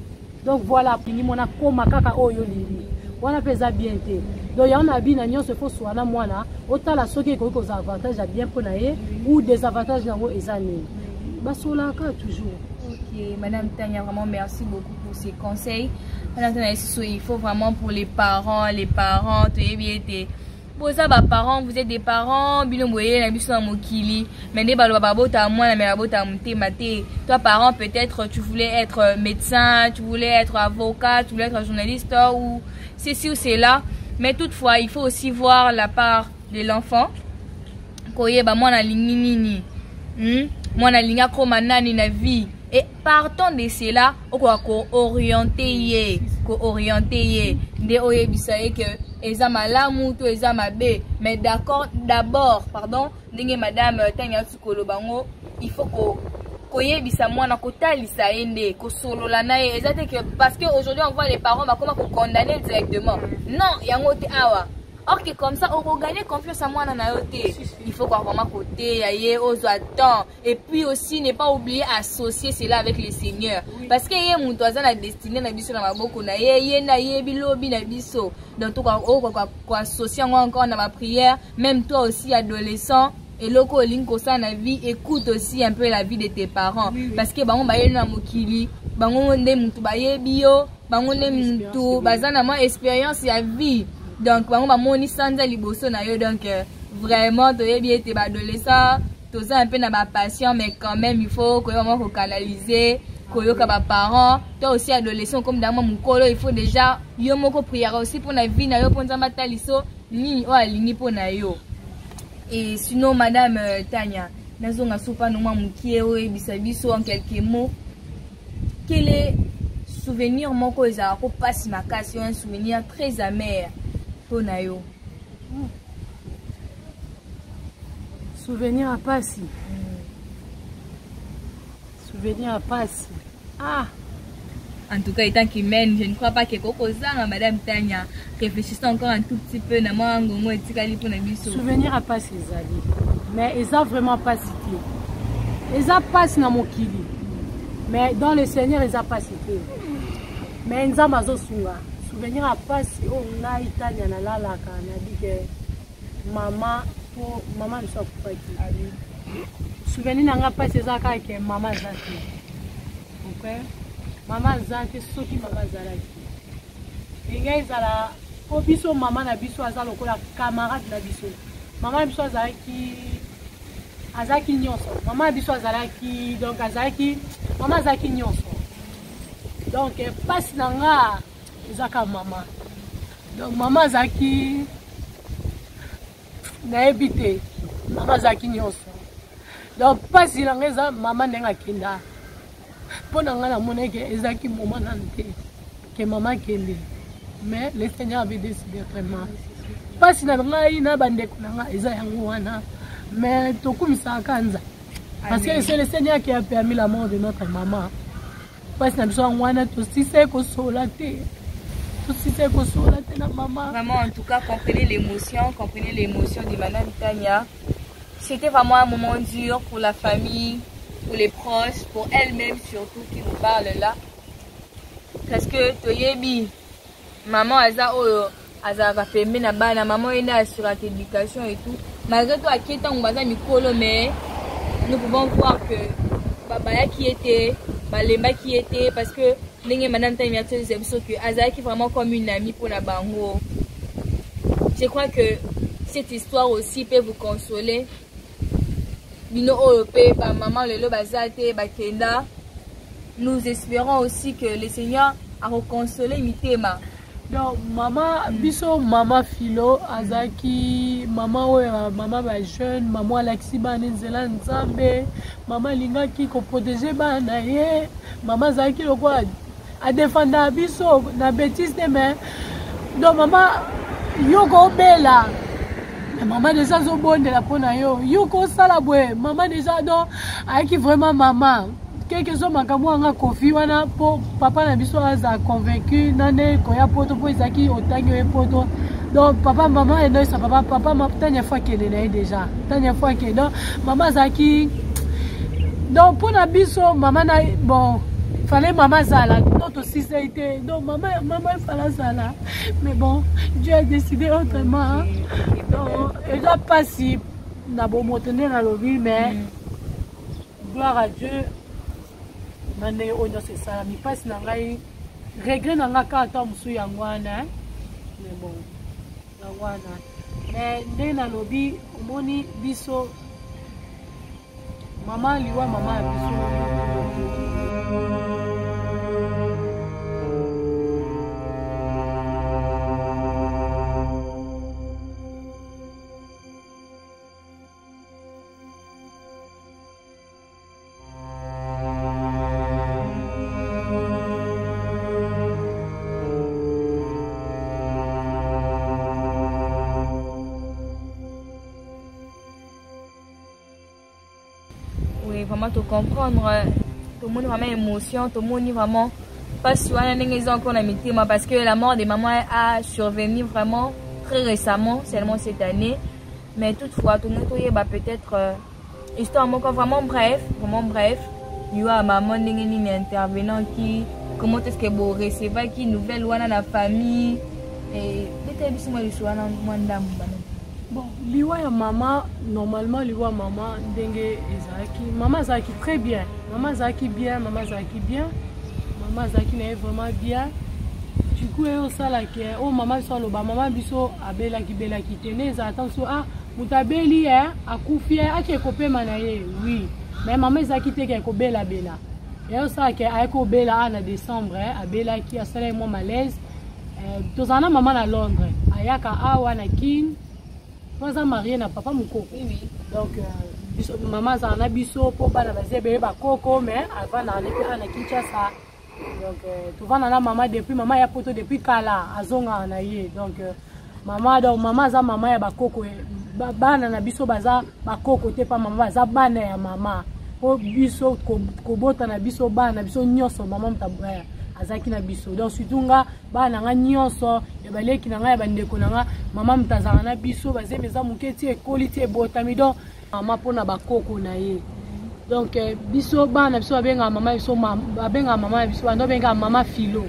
donc voilà lingi mwana koma kaka oyo lingi wana mpe eza bien te donc yango na bina nyonso il faut sola na mwana otala soki ekoki kozala avantage ya bien mpo na ye ou désavantage yango eza nini basolaka toujours. Ok, Madame Tania, vraiment merci beaucoup pour ces conseils. Madame Tania, il faut vraiment pour les parents, tu es bien été. Pour ça, parents, vous êtes des parents, bino moye na biso na mokili. Mais des balo babo ta moi na mera bota mate. Toi parent peut-être tu voulais être médecin, tu voulais être avocat, tu voulais être journaliste ou ceci ou cela. Mais toutefois, il faut aussi voir la part de l'enfant. Koye ba moi na lingi nini. Moi na linga ko manani na vie. Et partant de cela, on va orienter de oyebisaye que ezama lamu to ezama be mais d'accord d'abord pardon ndenge madame Tania Tsukolo bango il faut ko yebisa mwana ko talisa ende ko solola na ye ezate que parce que aujourd'hui on voit les parents ba comment ko condamner directement non yango te awa. Or que comme ça, on va gagner confiance à moi dans la côté. Il faut qu'on vraiment côté, aïe, aux attend. Et puis aussi, ne pas oublier associer cela avec les seigneurs. Parce que yé mon toisin a destiné na biso na maboko na yé na yé bilobi na biso. Donc tout quoi associer encore dans ma prière. Même toi aussi adolescent. Et loko linko ça na vie, écoute aussi un peu la vie de tes parents. Parce que bango baye na mokili, bango nde mutu baye bio, bango nde mutu bazana ma expérience ya vie. Donc bango ba moni sanza liboso na yo donc vraiment toyebi ete ba adolescent toza un peu na ba patient mais quand même il faut que vraiment ko canaliser koyoka ba parents toi aussi adolescent comme dans mon mukolo il faut déjà yo moko prière aussi pour na vie na yo ponza mataliso ni o alingi pour na yo. Et sinon madame Tania nazonga soupa no mwa mukie o ebisa biso en quelques mots quel est souvenir moko ezala ko passe makasi un souvenir très amer. Ponayo. Souvenir à passer. Souvenir à passer. Ah. En tout cas, étant qu'il mène, je ne crois pas que Coco Zanga, Madame Tania, réfléchissez encore un tout petit peu. Souvenir à passer, Zali. Mais ils ont vraiment pas cité. Ils ont passé dans mon kili. Mais dans le Seigneur, ils ont pas cité. Mais ils ont pas souvenir. Souvenir à passer, oh, na Italia na la la kana dit que maman ne soit pas qui. Souvenir n'a pas ces accords que maman zaki. Ok? Maman zaki, ce qui maman zaki. Et ils ala, au biso maman na biso azalo kola camarade na biso. Maman biso azaki nyonso. Maman biso azalaki donc azaki maman zaki nyonso. Donc passe nanga Zaka maman. Donc maman Zaki na habité. Maman Zaki nyonso. Donc pas si l'angeza maman nenga kinda. Pona ngana moneke ezaki maman nante. que maman kende. Mais le Seigneur avait décidé vraiment. Pas si na ngai na bande kunanga eza yango wana. Mais tokumisa kanza. Parce que c'est le Seigneur qui a permis la mort de notre maman. Parce que nous sommes tous ici consolatés. Tous ici consolatés na maman. Vraiment, en tout cas, comprenez l'émotion de Madame Tania. C'était vraiment un moment dur pour la famille, pour les proches, pour elle-même surtout qui nous parle là. Parce que Toyebi, maman Aza va permettre na bana, maman est là sur la éducation et tout. Malgré tout, à qui est en bas mikolo, mais nous pouvons voir que Babaya qui était, Balemba qui était, parce que Madame Tania que Aza qui est vraiment comme une amie pour la bango. Je crois que cette histoire aussi peut vous consoler. Nous espérons aussi que le Seigneur a reconsolé Mitema. Donc maman biso maman Philo azaki maman maman ba jeune maman Alexis banenzela nzambe maman lingaki ko protéger bana ye maman zaki lokwa a défendre biso na bêtise de main. Donc maman yoko bela maman déjà zo bonde la pona yo yoko sala bwe maman déjà donc aki vraiment maman quelque chose makambo anga kofi wana po papa na biso aza convaincu nane koya poto po ezaki otangi e poto donc papa maman et non ça papa tanya fois qu'elle est déjà tanya fois que donc maman zaki donc pour na biso maman na bon fallait maman zala notre société donc maman il fallait zala mais bon Dieu a décidé autrement donc et là pas si na bon monter na lobby mais gloire à Dieu. Nane oyo c'est ça mi passe na ngai regret na ngaka ata musu yangwana mais bon yangwana mais nde na lobi omoni biso mama liwa mama biso vraiment te comprendre tout le monde vraiment émotion tout le monde vraiment pas souvent parce que la mort de maman a survenu vraiment très récemment seulement cette année mais toutefois tout le monde peut-être histoire vraiment bref il y a maman ni intervenant qui comment est-ce que vous recevez qui nouvelle wana la famille et peut-être bon, liwa ya maman, normalement liwa maman, dengue ezaki. Maman zaki très bien. Maman zaki bien, maman zaki bien. Maman zaki n'est vraiment bien. Du coup, on sait là que oh maman soit le bas, maman biso abela ki tenez attention ah mutabeli a koufi a qui copé manaye oui. Mais maman zaki te ki ko bela. Et on sait que a ko bela en décembre abela ki a sala mo malaise. Tous ana maman à Londres. Ayaka awa na kin. Moi, marié na papa moko. Oui. Donc, maman zana biso pour bana bazebe ba koko mais avant na na Kinshasa. Donc, tout va na maman depuis maman ya poto depuis kala azonga na ye. Donc, maman za maman ya ba koko bana na biso baza ba koko te pa maman baza bana ya maman. Po biso ko bota na biso bana biso nyoso maman mtabaya. Azaki na biso donc surtout nga bana nga nyonso e baleki na nga ya bandeko na nga mama mtazana na biso baze meza muketi ekoli ti ebotami donc mama pona bakoko na ye donc biso bana biso babenga mama biso babenga mama biso bando benga mama Philo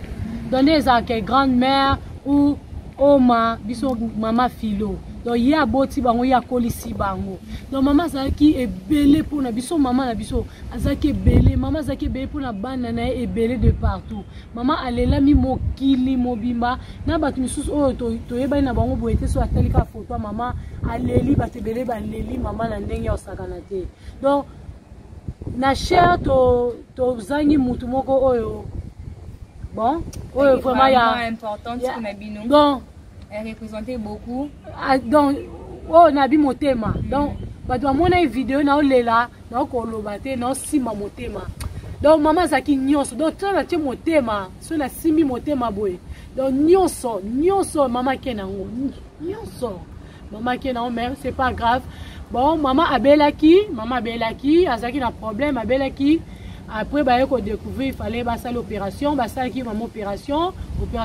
donc eza ke grand-mère ou oma biso mama Philo donc ya boti bango ya kolisi bango donc maman zaki ebele pona biso maman na biso azaki ebele maman zaki ebele pona bana na ebele de partout maman alela mi mokili mobimba na batu misusu oyo to yeba na bango boete so atali ka photo maman aleli batebele baleli maman na ndenge osakana te donc na cher to zangi mutu moko oyo bon oyo vraiment ya important pour na bino donc elle représentait beaucoup donc oh nabi motema donc bato amona vidéo na olela na okoloba te na osima motema donc maman zaki nyonso donc tala tie motema so na simi motema boye donc nyonso maman kenango nyonso maman kenango mais c'est pas grave bon maman abelaki azaki na problème abelaki après bah ko découvrir il fallait passer l'opération ça qui maman opération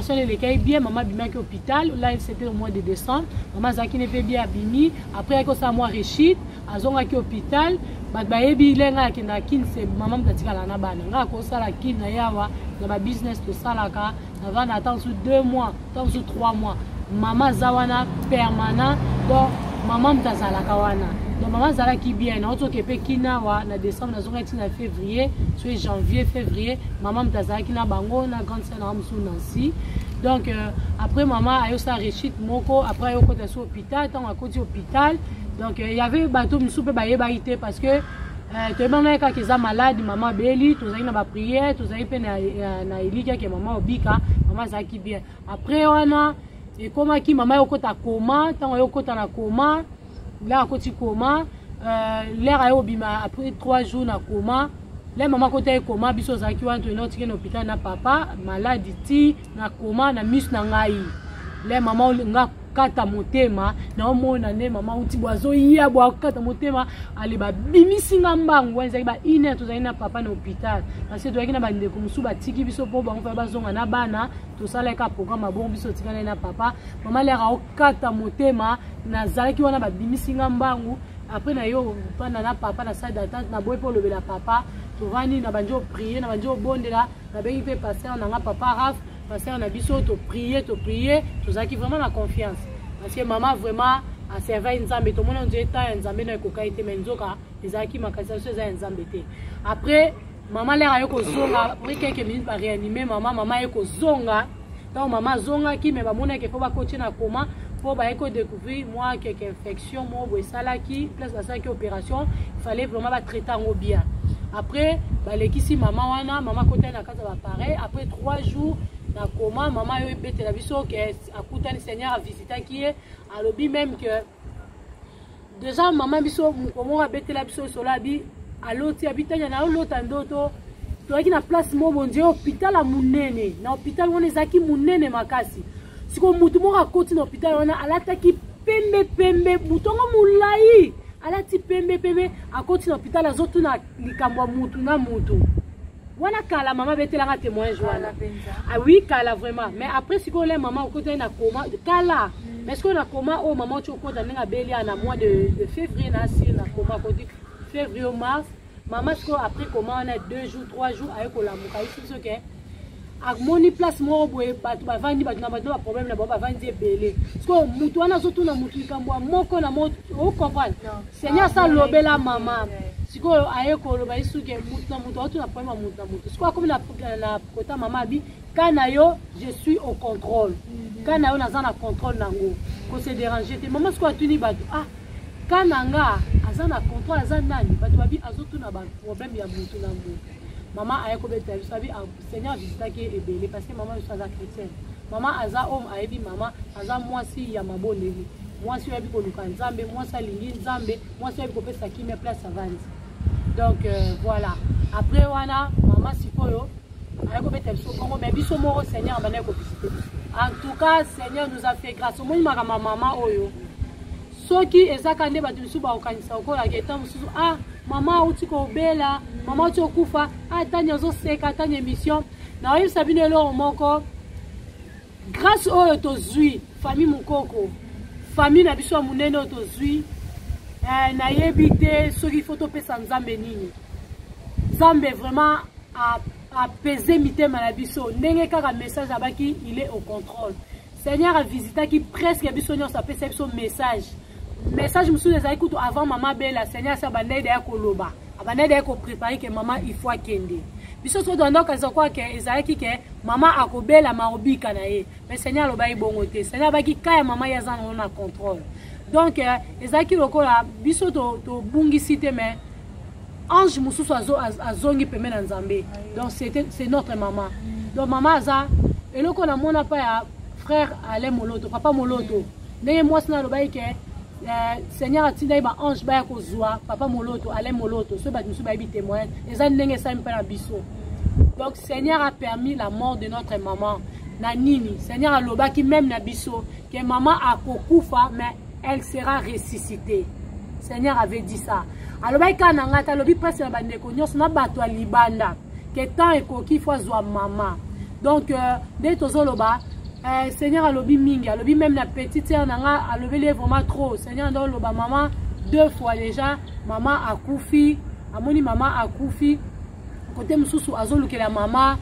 elle était bien maman bima qui hôpital là c'était au mois de décembre maman zaki ne fait bien abimi après ko ça moi réchit azonga ki hôpital ba yebi lenga ki na kin c'est maman mtatikala na bana nga ko sala kin na yawa na ba business to salaka avant attendre sous 2 mois tant sous 3 mois maman zawana permanent donc maman mtazalaka wana donc maman zala ki bien na auto kepe kina wa na décembre na zonga tina février soit janvier février maman mtazala kina bango na grande sœur na msu Nancy donc après maman ayo sa réchite moko après ayo kota sur hôpital tant à côté hôpital donc il y avait bateau msu pe baye baité parce que to bana ka kiza malade maman beli to zaki na ba prière to zaki pe na ilika ke maman obika maman zaki bien après wana et comment qui maman yokota coma tant yokota na coma là à côté coma l'air ayo bima après 3 jours na coma là maman côté coma biso zaki wan to noti na hôpital na papa malade ti na coma na miss na ngai là maman nga kata motema na omona ne mama uti boazo ya bwa kata motema ali ba bimisi ngambangu wenza ba ine to zaina papa na hôpital parce que to yakina ba ndeko musu ba tiki biso po ba mfa ba zonga na bana to sala ka programme bon biso tikana na papa mama le ra okata motema na zalaki wana ba bimisi ngambangu après na yo pana na papa na salle d'attente na boy pour lever la papa to vani na banjo prier na banjo bondela na bengi pe passer na nga papa raf parce qu'on a besoin de prier, tout ça qui vraiment la confiance. Parce que maman vraiment a servi une zambe. Tout le monde dit que une zambe n'a pas été menzoka. Les acquis ma cassation c'est une zambe. Après maman l'air a eu zonga. Après quelques minutes par réanimer maman a eu zonga. Donc maman zonga qui me va montrer qu'il faut pas continuer à comment pour bah découvrir moi quelques infections moi ou ça là qui place la salle qui opération il fallait vraiment la traiter en bien. Après bah les qui si maman wana maman côté na casa va pareil après 3 jours na comment maman yo bete la biso que akuta ni Seigneur a visité qui est à lobby même que déjà maman biso comment a bete la biso sur la bi à l'autre habitanya na l'autre ndoto to qui na place mo bon Dieu hôpital a munene na hôpital on ezaki munene makasi siko mutu mo ka koti na hôpital on a alataki pembe mutongo mulai alati pembe a koti na hôpital azotu na likambo mutu na mutu. Wana kala maman betela nga témoin joana. Ah oui kala vraiment mais après si ko le maman au côté na coma kala mais ce qu'on a coma oh maman tu ko ta nga beli na mois de février na si na coma côté février au mars maman ce ko après coma on a 2 jours 3 jours avec la muka ici ce que ak moni place mo boye batu ba vandi batu na batu ba problème na ba vandi belé ce ko mutu wana zotu na mutu kambo moko na moto o comprendre Seigneur ça lobela maman siko ayeko loba isuke mutu na mutu otu na problème mutu na mutu siko comme na kota mama bi kana yo je suis au contrôle kana yo naza na contrôle nango ko se déranger te maman siko atuni batu ah kana nga aza na contrôle aza nani batu babi azotu na ba problème ya mutu na mutu maman ayeko beta vous savez Seigneur visita ki ebele parce que maman je suis chrétienne maman aza homme ayebi maman aza mwasi ya maboneli mwasi oyebi koluka nzambe mwasi alingi nzambe mwasi oyebi kopesa kimia place avandi. Donc voilà. Après wana maman sikoyo ayeko beta biso kongo mais biso moko Seigneur abana ko visiter. En tout cas Seigneur nous a fait grâce. Omoni maka maman oyo. Soki ezaka nde batu biso ba okanisa okola keta mususu ah maman uti ko bela maman uti okufa ah tanya zo seka tanya émission na oyo sabine lo moko grâce oyo to zui famille mukoko famille na biso munene oyo to zui na yebite soki photo pesa nzambe nini nzambe vraiment a apaiser mitema na biso ndenge kaka message abaki il est au contrôle. Seigneur a visité qui presque biso nyonso apesa biso message musu ezali kutu avant maman bela Seigneur sa bandai da koloba abandai da ko préparer que maman il faut akende biso so dondo kaza kwa ke ezali ke maman akobela marobika na ye mais Seigneur loba ibongo te Seigneur baki kaya maman yaza na contrôle donc ezali lokola biso to bungisi te mais ange musu azongi peme na nzambe donc c'est notre maman donc maman aza eloko na mona pa ya frère ale moloto papa moloto ndenge mwasi na loba ke Seigneur a tindai ba ange ba ko zwa papa moloto ale moloto so ba musu ba bi témoin eza ndenge ça me na biso. Donc Seigneur a permis la mort de notre maman na nini Seigneur a lobaki même na biso que maman a kokufa mais elle sera ressuscitée. Seigneur avait dit ça. Alors kana ngata lobi presque na bandeko nyos na bato libanda que tant ekoki faut zwa maman. Donc dès tozoloba Seigneur a lobby mingi, a lobby même la petite sœur nanga a lobby vraiment trop. Seigneur a lobby maman 2 fois déjà, maman a koufi, amoni maman a koufi. Côté mususu azoluke la maman,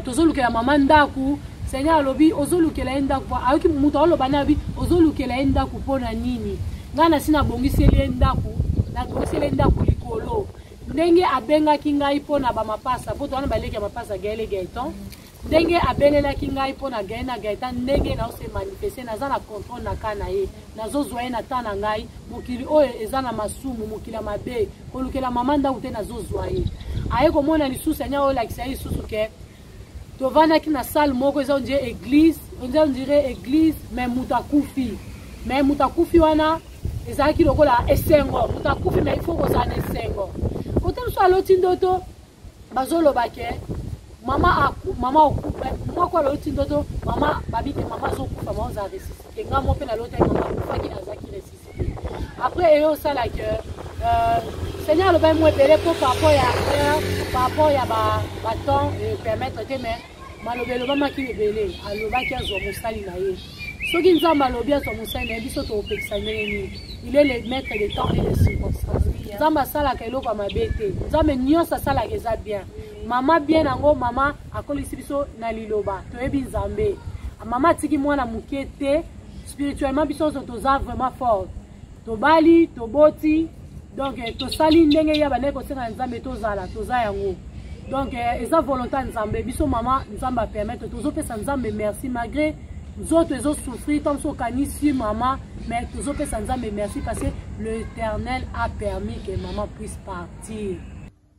tozoluke la maman ndaku. Seigneur a lobby ozoluke la ndaku. Ayoki muto oloba na bi ozoluke la ndaku pona nini. Ngana sina bongisi le ndaku, na bongisi le ndaku likolo. Ndenge abenga kingai pona ba mapasa, poto wana baleke mapasa gele gaiton. Ndenge abelela kingai pona gaina gaita ndenge na se manifester naza na contrôle na kana ye nazo zoya na tana ngai mokili oyo ezana masumu mokila mabe kolukela mama nda ute nazo zoya aye komona lisusu Seigneur oyo lakisa lisusu ke tovana ki na salle moko eza onje église on dirait église mais mutakufi wana ezaki lokola esengo mutakufi mais il faut ko sana esengo kote mso aloti ndoto bazoloba ke mama okufa mwako aloti ndoto mama babite mama zokufa mama za ressuscité ngamo pe na lota mama kufa ki azaki ressuscité après eyo sala que Seigneur le ba mo epele po par rapport ya ba temps permettre que mais malobelo mama ki rebele aloba ki azo musali na ye soki nzamba lobi azo musali na biso to opekisa nini il est le maître des temps et des circonstances nzamba sala ka eloko mabete nzambe nyonso sala eza bien. Mama bien ango mama akolisi biso na liloba toyebi nzambe mama tiki mwana mukete spirituellement biso toza vraiment fort tobali toboti donc tosali ndenge ya bane ko senga nzambe tozala toza yango donc eza volonté nzambe biso mama nzamba permettre tozo pesa nzambe merci malgré nzoto ezo souffrir comme so kanisi mama mais tozo pesa nzambe merci parce que l'Éternel a permis que maman puisse partir.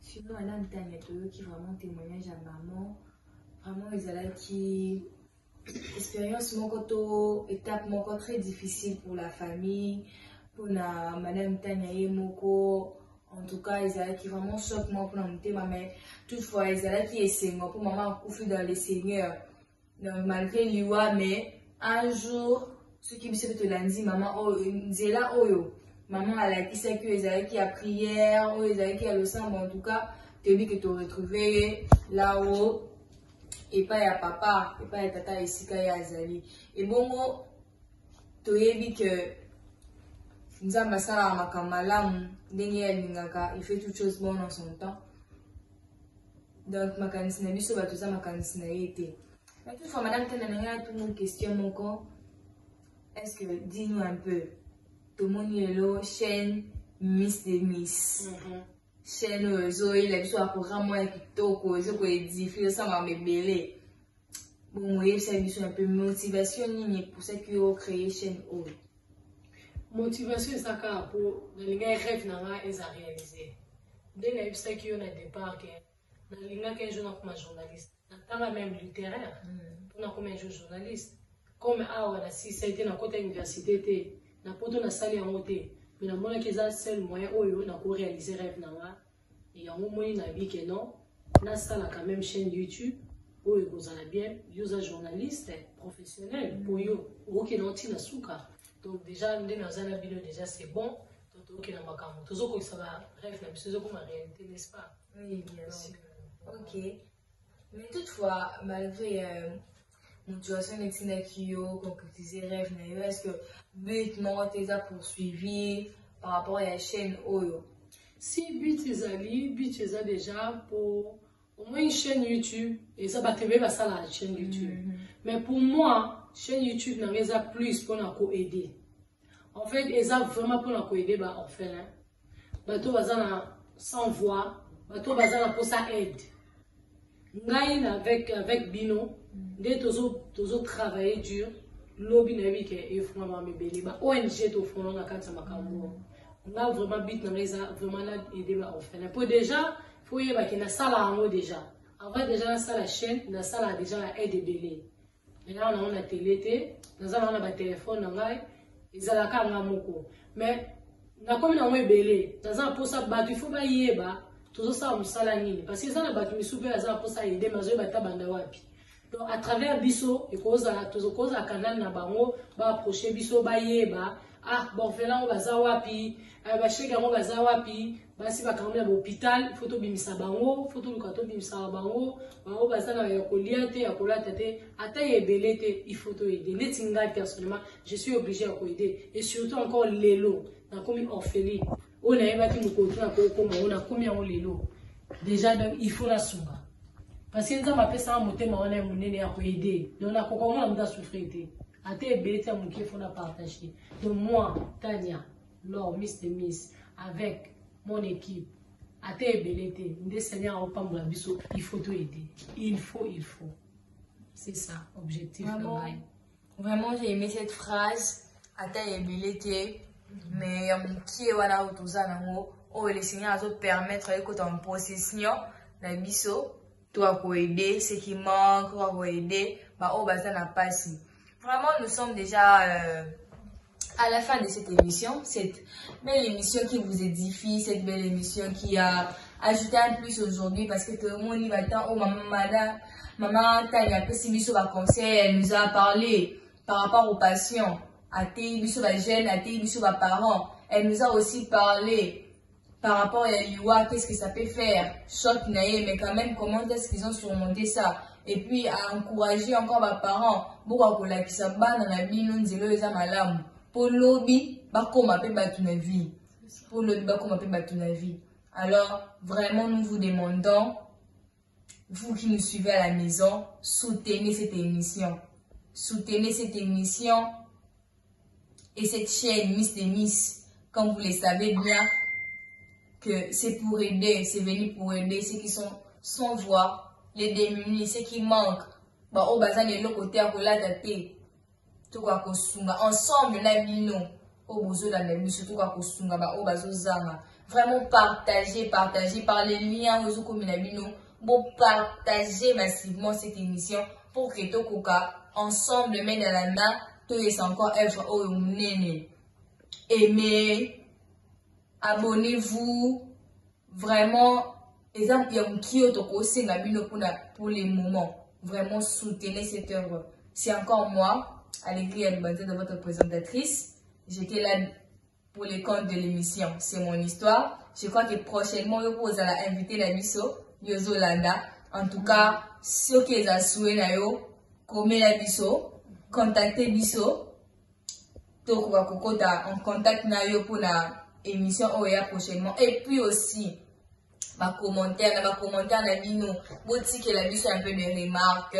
Sinon, madame Tania qui vraiment témoignage à maman, vraiment ils allaient qui expérience mon koto étape mon très difficile pour la famille, pour la madame Tania et Moko. En tout cas, ils allaient qui vraiment choquent moi pour monter ma mère. Toutefois, ils allaient qui essaient moi pour maman coucher dans les seigneurs. Donc malgré l'IWA, mais un jour, ce qui me dit te lundi, maman oh nzela oyo. Maman a la qui sait que les qui a prière, ou les qui a le sang, en tout cas, tu dis que tu as retrouvé là-haut, et pas ya papa, et pas ya tata ici, ya Azali. Et bon, tu as dit que nous avons ça à Makamalam, il fait toutes choses bonnes en son temps. Donc, ma canisina, lui, tout ça, ma canisina été. Mais toutefois, madame, tu as une question, mon corps. Est-ce que, dis-nous un peu. Tout le monde est là, chaîne Miss de Miss. Chaîne Zoé, la vie sur un programme qui toko, je peux dire, ça m'a m'ébélé. Bon, oui, c'est un peu motivation pour ça que vous créez chaîne O. Motivation, c'est ça pour les rêves qu'ils ont réalisé. Dès que ça qui on a départ, dans les gens qui sont comme journaliste, dans même littéraire, pour comme journaliste, comme à si ça a été dans côté université. Na poto na sali yango te mais na mona keza seul moyen oyo na ko réaliser rêve nanga et yango moni na bi que non na sala quand même chaîne YouTube oyo kozala bien user journaliste professionnel pour yo oki na tina suka donc déjà ndé na zana bino déjà c'est bon donc oki na makambo tozo ko sala rêve na biso comme réalité n'est-ce pas? Oui bien sûr. OK mais toutefois malgré motivation est qui concrétiser rêve est-ce que but non t'es poursuivi par rapport à la chaîne Oyo? Si but est déjà pour au moins une chaîne YouTube et ça va te faire ça la chaîne YouTube. Mais pour moi chaîne YouTube n'a pas plus pour nous aider. En fait ils ont vraiment pour nous aider bah on fait là. Bateau bazana sans voix, bateau bazana pour ça aide. Ngaïn avec Bino, dès toujours travailler dur, lobby n'a vu que et vraiment me belé. Bah ONG to fond na kansa makambo. Nga vraiment bit na reza vraiment là aider ma on fait. Pour déjà, faut y avoir na sala en déjà. Avant déjà na sala chaîne, na sala déjà la aide belé. Maintenant on a télé, na sala on a téléphone na ngai, ezala ka nga moko. mais na comme na moi belé dans un pour ça battu faut pas yeba tout ça musala nini parce que ça na battu misupe za pour ça aider mazo bata banda wapi donc à travers biso et cause canal na bango ba approcher biso ba yeba ah bon fela on baza wapi ba shega on baza wapi basi ba kamela hôpital photo bimisa bango photo lukato bimisa bango bango baza na ya kolia te ya kolata te ata yebele te il faut aider netinga personnellement je suis obligé à aider et surtout encore lelo na komi orpheline on a ebaki mukoto na kokoma on a combien on lelo déjà donc il faut la sunga parce que nous avons appelé ça un motema on a munene ya aider donc na kokoma na mda souffrir te ata ebele te muke faut na partager donc moi Tania Laure Miss de Miss avec mon équipe ata ebele te nde Seigneur opambola biso il faut tout aider il faut c'est ça objectif vraiment j'ai aimé cette phrase ata ebele te mais qui est wana utuza nango o le Seigneur azo permettre écoute en possession la biso toi ko aider ce qui manque toi ko aider ba o baza na pasi. Vraiment nous sommes déjà à la fin de cette émission, cette belle émission qui vous édifie, cette belle émission qui a ajouté un plus aujourd'hui parce que tout le monde y va tant. Oh maman Tania Pessibiso va conseil, elle nous a parlé par rapport aux patients, à Tébiso va jeune, à Tébiso va parents. Elle nous a aussi parlé par rapport à l'IWA, qu'est-ce que ça peut faire, choc naïe, mais quand même comment est-ce qu'ils ont surmonté ça. Et puis à encourager encore les parents, beaucoup de qui s'en battent dans la vie, nous disons les amalams. Pour lobby, bakoma pe batu na vie. Pour lobby, bakoma pe batu na vie. Alors, vraiment, nous vous demandons, vous qui nous suivez à la maison, soutenez cette émission. Soutenez cette émission et cette chaîne Miss de Miss. Comme vous le savez bien, que c'est pour aider, c'est venu pour aider ceux qui sont sans voix, les démunis, ceux qui manquent. Bah, au bazan de l'autre côté, à la tête. Tout quoi ensemble na bino au bozo la même surtout quoi kosunga ba au bazo zanga vraiment partager par les liens aux comme na bino bon partager massivement cette émission pour que to koka ensemble main dans la main to est encore œuvre au nene aimez abonnez-vous vraiment exemple ya mkio to ko senga bino pour les moments vraiment soutenez cette œuvre c'est encore moi Alégré Alibante de votre présentatrice. J'étais là pour les comptes de l'émission. C'est mon histoire. Je crois que prochainement, vous allez inviter la biso, Yozolanda. En tout cas, ceux qui ont souhaité na yo, comme la biso, contactez biso. Donc, en contact na yo pour la émission OEA prochainement. Et puis aussi, ma commentaire na bino, boti que la biso un peu de remarques.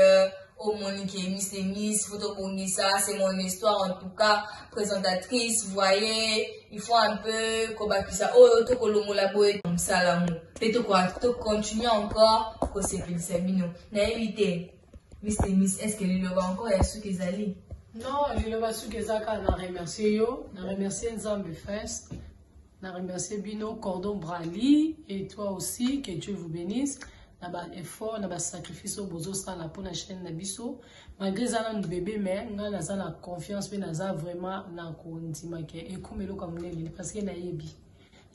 Oh Monique Miss, photo ça, c'est mon histoire en tout cas, présentatrice, vous voyez, il faut un peu, ça, oh, to kolomo la boé, comme ça, là, peut-être continuer encore, pour se faire Sabino. N'a évité, Miss, est-ce que le va encore, est ce qu'ils allaient? Non, le va ce qu'ils allaient, on a remercié yo, on a remercié Nzambe Fest, on a remercié Bino, Cordon Brali, et toi aussi, que Dieu vous bénisse. Naba effort naba sacrifice au bozo sala pour la chaîne nabiso malgré ça na bébé mais nga na na confiance mais na vraiment na ko ndima ke ekumelo comme neli parce que na yebi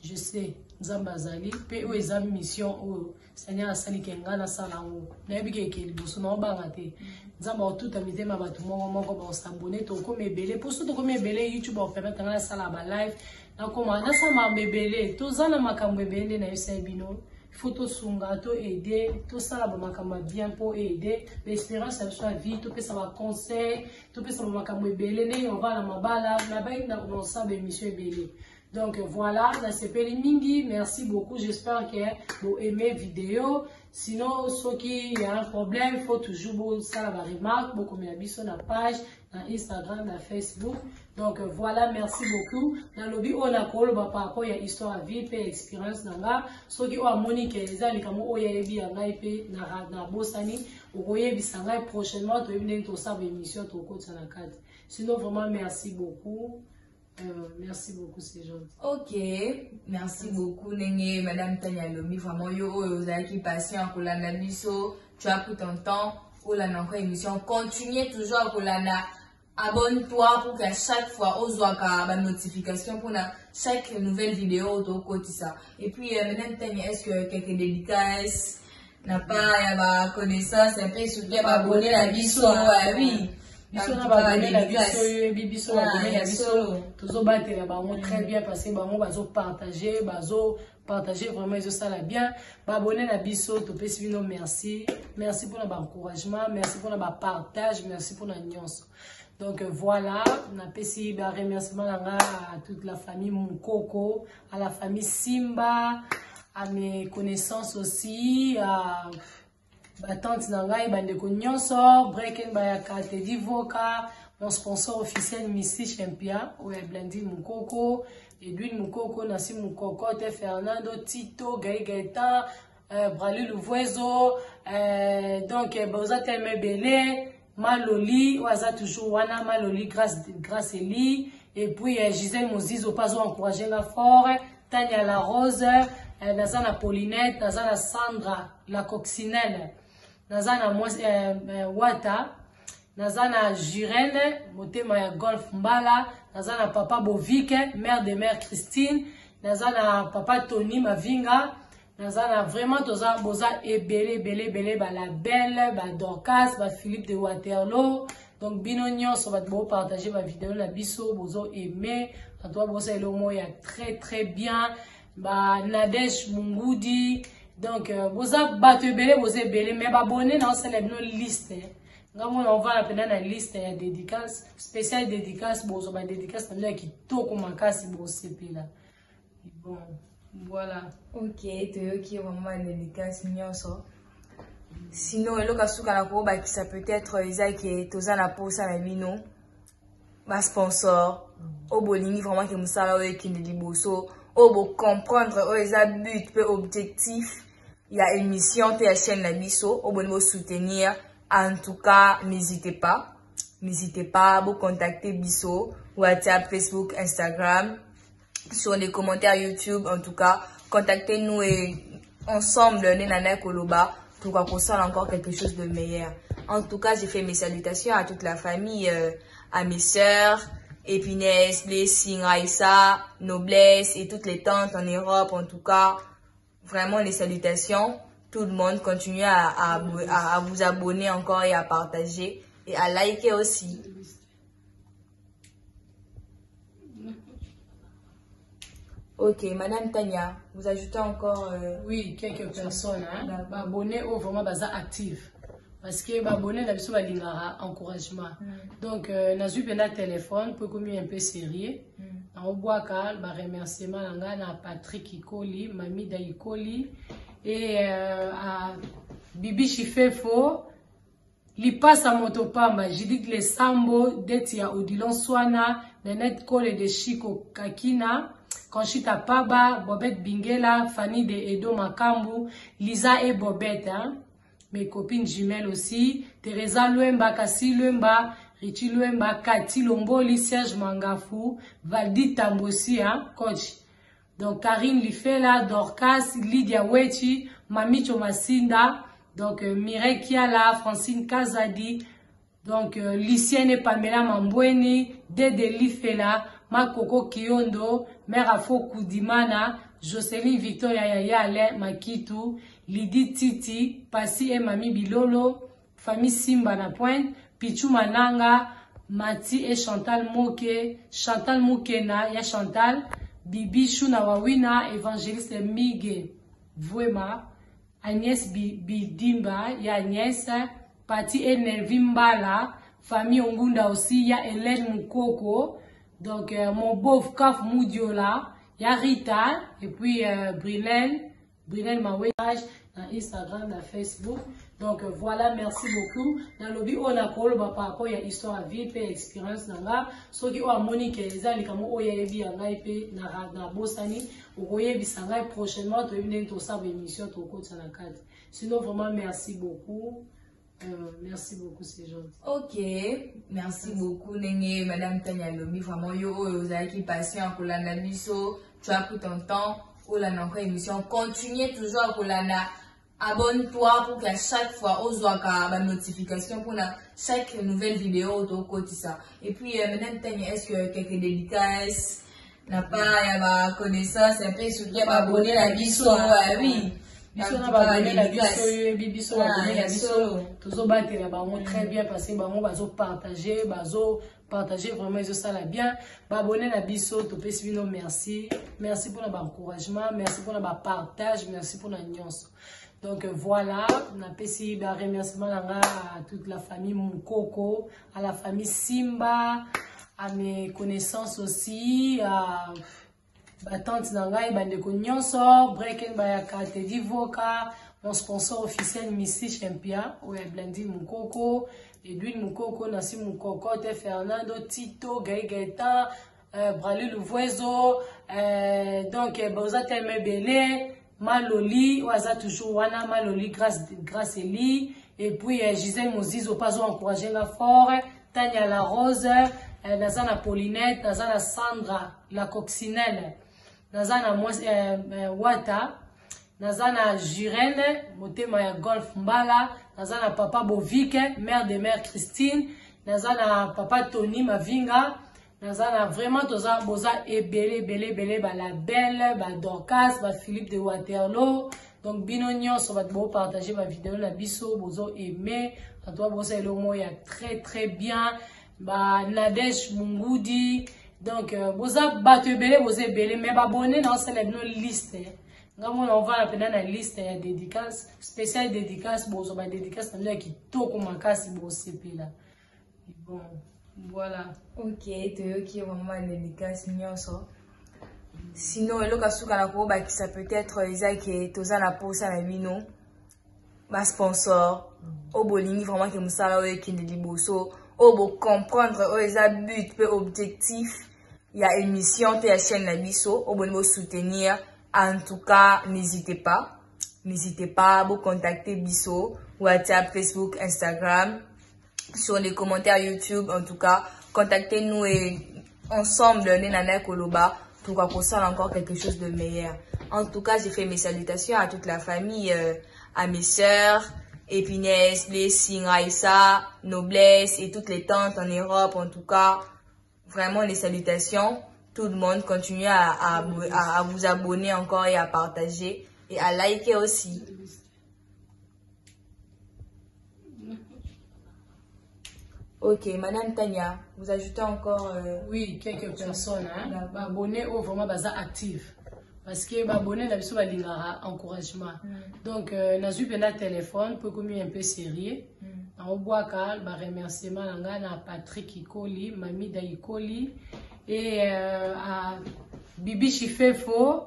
je sais nzambazali pe o exam mission o Seigneur asali ke nga na sala ngo na yebi ke boso na banga te nzamba tout amité ma batu moko ba s'abonner to ko mebele pour surtout ko mebele YouTube on permettre nga sala ba live na ko na sa ma mebele to zana makambo ebende na yesebino. Il faut tout sunga, tout aider, tout ça là, bah, bien pour aider. L'espérance, elle soit vie, tout ça va conseil, tout ça va belé, on va la mabala, là-bas, on s'en émission belé. Donc voilà, là c'est Peli Mingi, merci beaucoup, j'espère que vous aimez la vidéo. Sinon, ceux qui y a un problème, il faut toujours ça la remarque, beaucoup mis sur la page, dans Instagram, dans Facebook. Donc voilà, merci beaucoup. Dans le lobby, on a call par rapport à histoire à vie, et expérience dans là. Ceux qui ont à Monique, les gens qui ont eu vie à Naïpe, na Bosani, vous voyez, bisanga prochainement, tu vas venir tout ça, émission, tout côté sur la carte. Sinon, vraiment, merci beaucoup. Merci beaucoup, c'est gentil. Ok, merci beaucoup, Nenge, Madame Tania Lomi. Vraiment, vous avez qui patient pour la nabiso. Tu as pris ton temps pour la encore émission. Continuez toujours pour la abonne-toi pour qu'à chaque fois, on soit ma notification pour chaque nouvelle vidéo de côté ça. Et puis, maintenant, est-ce que quelques dédicaces n'a pas, il y a ma connaissance, un peu soutenir, abonner la biso, oui. Biso na abonner la biso, biso abonner la biso. Toujours battre la bango très bien parce que bango bazo partager vraiment ça la bien. Abonner la biso, to pe sivino merci. Merci pour l'encouragement, merci pour le partage, merci pour la nuance. Donc voilà, on a fait un remerciement à toute la famille Mukoko, à la famille Simba, à mes connaissances aussi, à ma tante Nangai, Bandeko Nyonso, Breaking by Kate Divoka, mon sponsor officiel Missy Champia, où est Blandi Mukoko, Edwin Mukoko, Nassim Mukoko, Fernando, Tito, Gaï Gaëtan, Brali Louvoiseau, donc Boza Telme Belé, Maloli, Oaza toujours wana, Maloli grâce Eli, et puis Gisèle Moziz, au pas encouragé la fort, Tania la Rose, Nazana Paulinette, Nazana Sandra, la coccinelle, Nazana Wata, Nazana Jirene, Motema Golf Mbala, Nazana Papa Bovike, mère de mère Christine, Nazana Papa Tony Mavinga, Nazana vraiment toza boza et belé ba la belle ba Dorcas ba Philippe de Waterloo donc binonyo so va partager ma vidéo la biso bozo aimer en toi boza le mot ya très bien ba Nadège Mungudi donc boza bato belé boza belé mais ba abonné dans c'est la liste on va la peine la liste ya dédicace spéciale dédicace bozo ba dédicace tamia qui toko makasi bo CP là bon. Voilà. Ok, tu es qui vraiment une dédicace nyonso. Sinon, le cas où ça peut être Isaac qui est aux la pause à la mino, ma sponsor, au bolingi vraiment qui me sert avec qui ne liboso, au beau comprendre au but, peu objectif. Il y a une mission, tu chaîne la biso, au bon soutenir. En tout cas, n'hésitez pas, à vous contacter biso, WhatsApp, Facebook, Instagram. Sur les commentaires YouTube, en tout cas, contactez-nous et ensemble, Nenana Koloba, pour qu'on sorte encore quelque chose de meilleur. En tout cas, j'ai fait mes salutations à toute la famille, à mes sœurs, Épinès, Blessing, Aïssa, Noblesse et toutes les tantes en Europe. En tout cas, vraiment les salutations. Tout le monde continue à vous abonner encore et à partager et à liker aussi. Ok, Madame Tania, vous ajoutez encore... Oui, quelques personnes, hein, abonnés ou vraiment actifs. Parce que abonnés, là, ils ont encouragement. Donc, nous avons un téléphone pour qu'on un peu sérieux. On boit remerciement à Patrick Ikoli, Mami Daikoli et à Bibi Chifefo. Li passe à Motopamba, j'ai dit que les Sambo, d'Etia Odilon Swana, Nenet Kole de Chico Kakina, Conchita Paba, Bobette Bingela, Fanny de Edo Makambu, Lisa et Bobette, hein? Mes copines jumelles aussi, Teresa Luemba, Kassi Luemba, Richi Luemba, Kati Lomboli, Serge Mangafou, Valdi Tambosi, hein, coach. Donc Karine Lifela, Dorcas, Lydia Wechi, Mami Chomasinda, donc Mireille Kiala, Francine Kazadi, donc Lucienne et Pamela Mambweni, Dede Lifela, Makoko Kiondo, Mère Afo Koudimana, Jocelyne Victoria Yaya Makitu, Lydie Titi, Passi et Mami Bilolo, famille Simba na Pointe, Pichou Mananga, Mati et Chantal Moke, Chantal Mokena, ya Chantal, Bibi Shuna Wawina, Évangéliste Mige, Vouema, Agnès Bidimba, ya Agnès, Pati et Nervimbala, famille Ongunda aussi, ya Hélène Mukoko, donc mon beau Kaf Moudiola, ya Rita, et puis Brilène Mawage, dans Instagram, dans Facebook. Donc voilà, merci beaucoup. Dans le lobby, on a collé par rapport à histoire à vie et expérience dans là. Ceux qui ont monique les amis comme on y a vu en IP na Bosani, on voyait bisanga prochainement tu viens de ça émission au coach à la carte. Sinon vraiment merci beaucoup. Merci beaucoup ces gens. Ok, merci beaucoup Nenge, Madame Tania Lobi, vraiment yo vous avez qui patient pour l'analyse, tu as pris ton temps. Oh là, encore émission, continuez toujours pour l'ana abonne-toi pour qu'à chaque fois, on voit la notification pour chaque nouvelle vidéo de côté ça. Et puis, maintenant, est-ce que quelques dédicaces, n'a pas, il y a ma connaissance, un peu sur qui abonné la biso, oui. Biso na abonné la biso, biso abonné la biso. Toujours battre la bango très bien parce que bango bazo partager vraiment ça la bien. Abonné la biso, to pesi bino merci. Merci pour l'encouragement, merci pour le partage, merci pour la nuance. Donc voilà, on a pesi un remerciement à toute la famille Mukoko, à la famille Simba, à mes connaissances aussi, à ma tante Nangai, Bandeko Nyonso, Breaking Bayaka, Teddy Voka, mon sponsor officiel Missy Champia, ouais, Blandi Mukoko, Edwin Mukoko, Nassim Mukoko, Fernando, Tito, Gaïgeta, Brali Louvoiseau, donc Boza Telme Belé, Maloli, Oaza toujours Wana, Maloli, grâce Eli, et puis Gisèle Moses, au pas encouragé la forêt, Tania la Rose, Nazana Paulinette, Nazana Sandra, la coccinelle, Nazana Wata, Nazana Jirene, Motema ya Golf Mbala, Nazana Papa Bovike, mère de mère Christine, Nazana Papa Tony Mavinga, Nazana vraiment toza boza belé la belle, ba Dorcas, ba Philippe de Waterloo. Donc binonyo so va partager ma vidéo la biso bozo aimer, à toi boza le mot ya très bien. Ba Nadège Mungudi. Donc boza battu belé boza belé mais ba abonné dans cette liste. On va appeler la liste ya dédicace spéciale dédicace bozo ba dédicace na qui to ko makasi bo CP là. Bon. Voilà. Ok, tu vraiment dédicace nyonso. Sinon, le cas où ça peut être les qui toza la pose à la mino, ma sponsor, au bowling vraiment que musala ou qui ne liboso, au beau comprendre les but peu objectif, il y a émission de la chaîne la biso, au bon soutenir. En tout cas, n'hésitez pas à vous contacter biso, WhatsApp, Facebook, Instagram. Sur les commentaires YouTube, en tout cas, contactez-nous et ensemble, les nanas Koloba, pour qu'on sorte encore quelque chose de meilleur. En tout cas, j'ai fait mes salutations à toute la famille, à mes sœurs, Épinès, Blessing, Aïssa, Noblesse et toutes les tantes en Europe. En tout cas, vraiment les salutations. Tout le monde continue à vous abonner encore et à partager et à liker aussi. Ok, Madame Tania, vous ajoutez encore... Oui, quelques personnes, hein, abonnés ou vraiment actifs. Parce que abonnés, n'a pas de encouragement. Donc, n'a pas de téléphone pour qu'on un peu sérieux. On voit qu'un remerciement à Patrick Ikoli, Mami Daikoli et à Bibi Chifefo.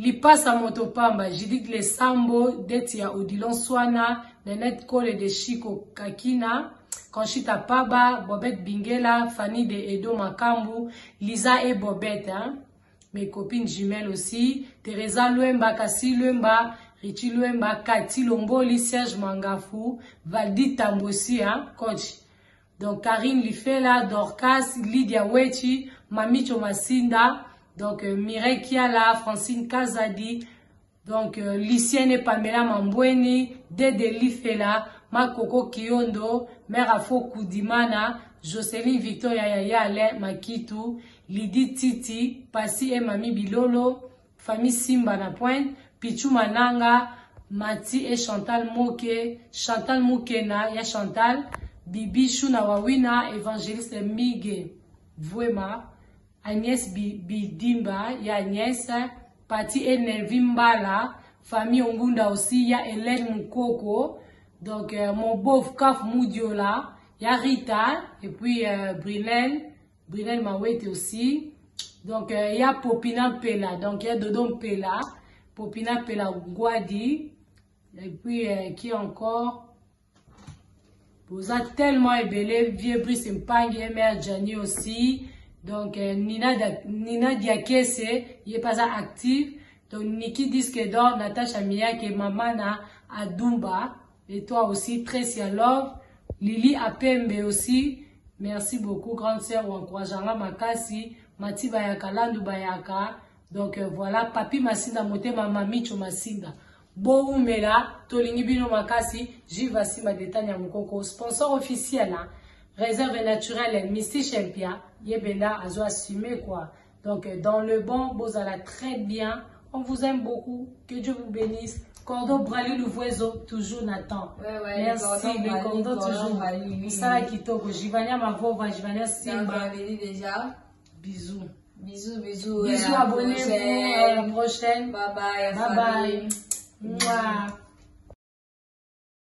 Li passe à Motopamba, j'ai dit que les Sambo, Detia Odilon Swana, Nenet Kole de Chico Kakina. Conchita Paba, Bobette Bingela, Fanny de Edo Makambu, Lisa et Bobette, hein? Mes copines jumelles aussi, Teresa Luemba, Kassi Luemba, Richie Luemba, Cathy Lomboli, Serge Mangafou, Valdi Tambossi, hein, coach. Donc Karine Lifela, Dorcas, Lydia Wechi, Mamicho Masinda, donc Mireille Kiala, Francine Kazadi, donc Lucienne et Pamela Mambweni, Dede Lifela, Makoko Kiondo, Mère Afo Koudimana, Jocelyne Victoria Yayale, Makitu, Lydie Titi, Passi et Mami Bilolo, famille Simba na Pointe, Pichu Mananga, Mati et Chantal Moke, Chantal Moukena, ya Chantal, Bibi Shuna Wawina, Évangéliste Mige, Vouema, Agnès Bidimba, ya Agnès, Pati et Nervimbala, famille Ongunda aussi, ya Hélène Mukoko. Donc, mon beau Kaf Moudiola, il y a Rita, et puis Brilène Mawete aussi. Donc, il y a Popina Pela, donc il y a Dodon Pela, Popina Pela Guadi, et puis qui encore? Vous êtes tellement ébélé, Vieux Brice Mpangue, Mère Gianni aussi. Donc, Nina Diakese, il est pas actif. Donc, Niki Disque d'Or, Natacha Mia, qui est maman à Dumba. Et toi aussi, Tracy Love, Lily Apembe aussi. Merci beaucoup, grande sœur, ou encourageant Makasi, Mati Bayaka, Landu Bayaka. Donc voilà, Papi Masinda, Motema Mamicho Masinda. boumela tolingi bino makasi Jivasi Madetania Mukoko sponsor officiel hein? Réserve naturelle Misty Champia Yebenda azo assumé quoi. Donc dans le bon bozala très bien. On vous aime beaucoup. Que Dieu vous bénisse. Cordo Brali Louvoiseau, toujours Nathan. Ouais, merci, le cordo toujours. Moussala Kitoko, Jivania Mavova, Jivania Simba. Déjà. Bisous. Bisous. Bisous, abonnez-vous. À la prochaine. Bye bye. Bye bye.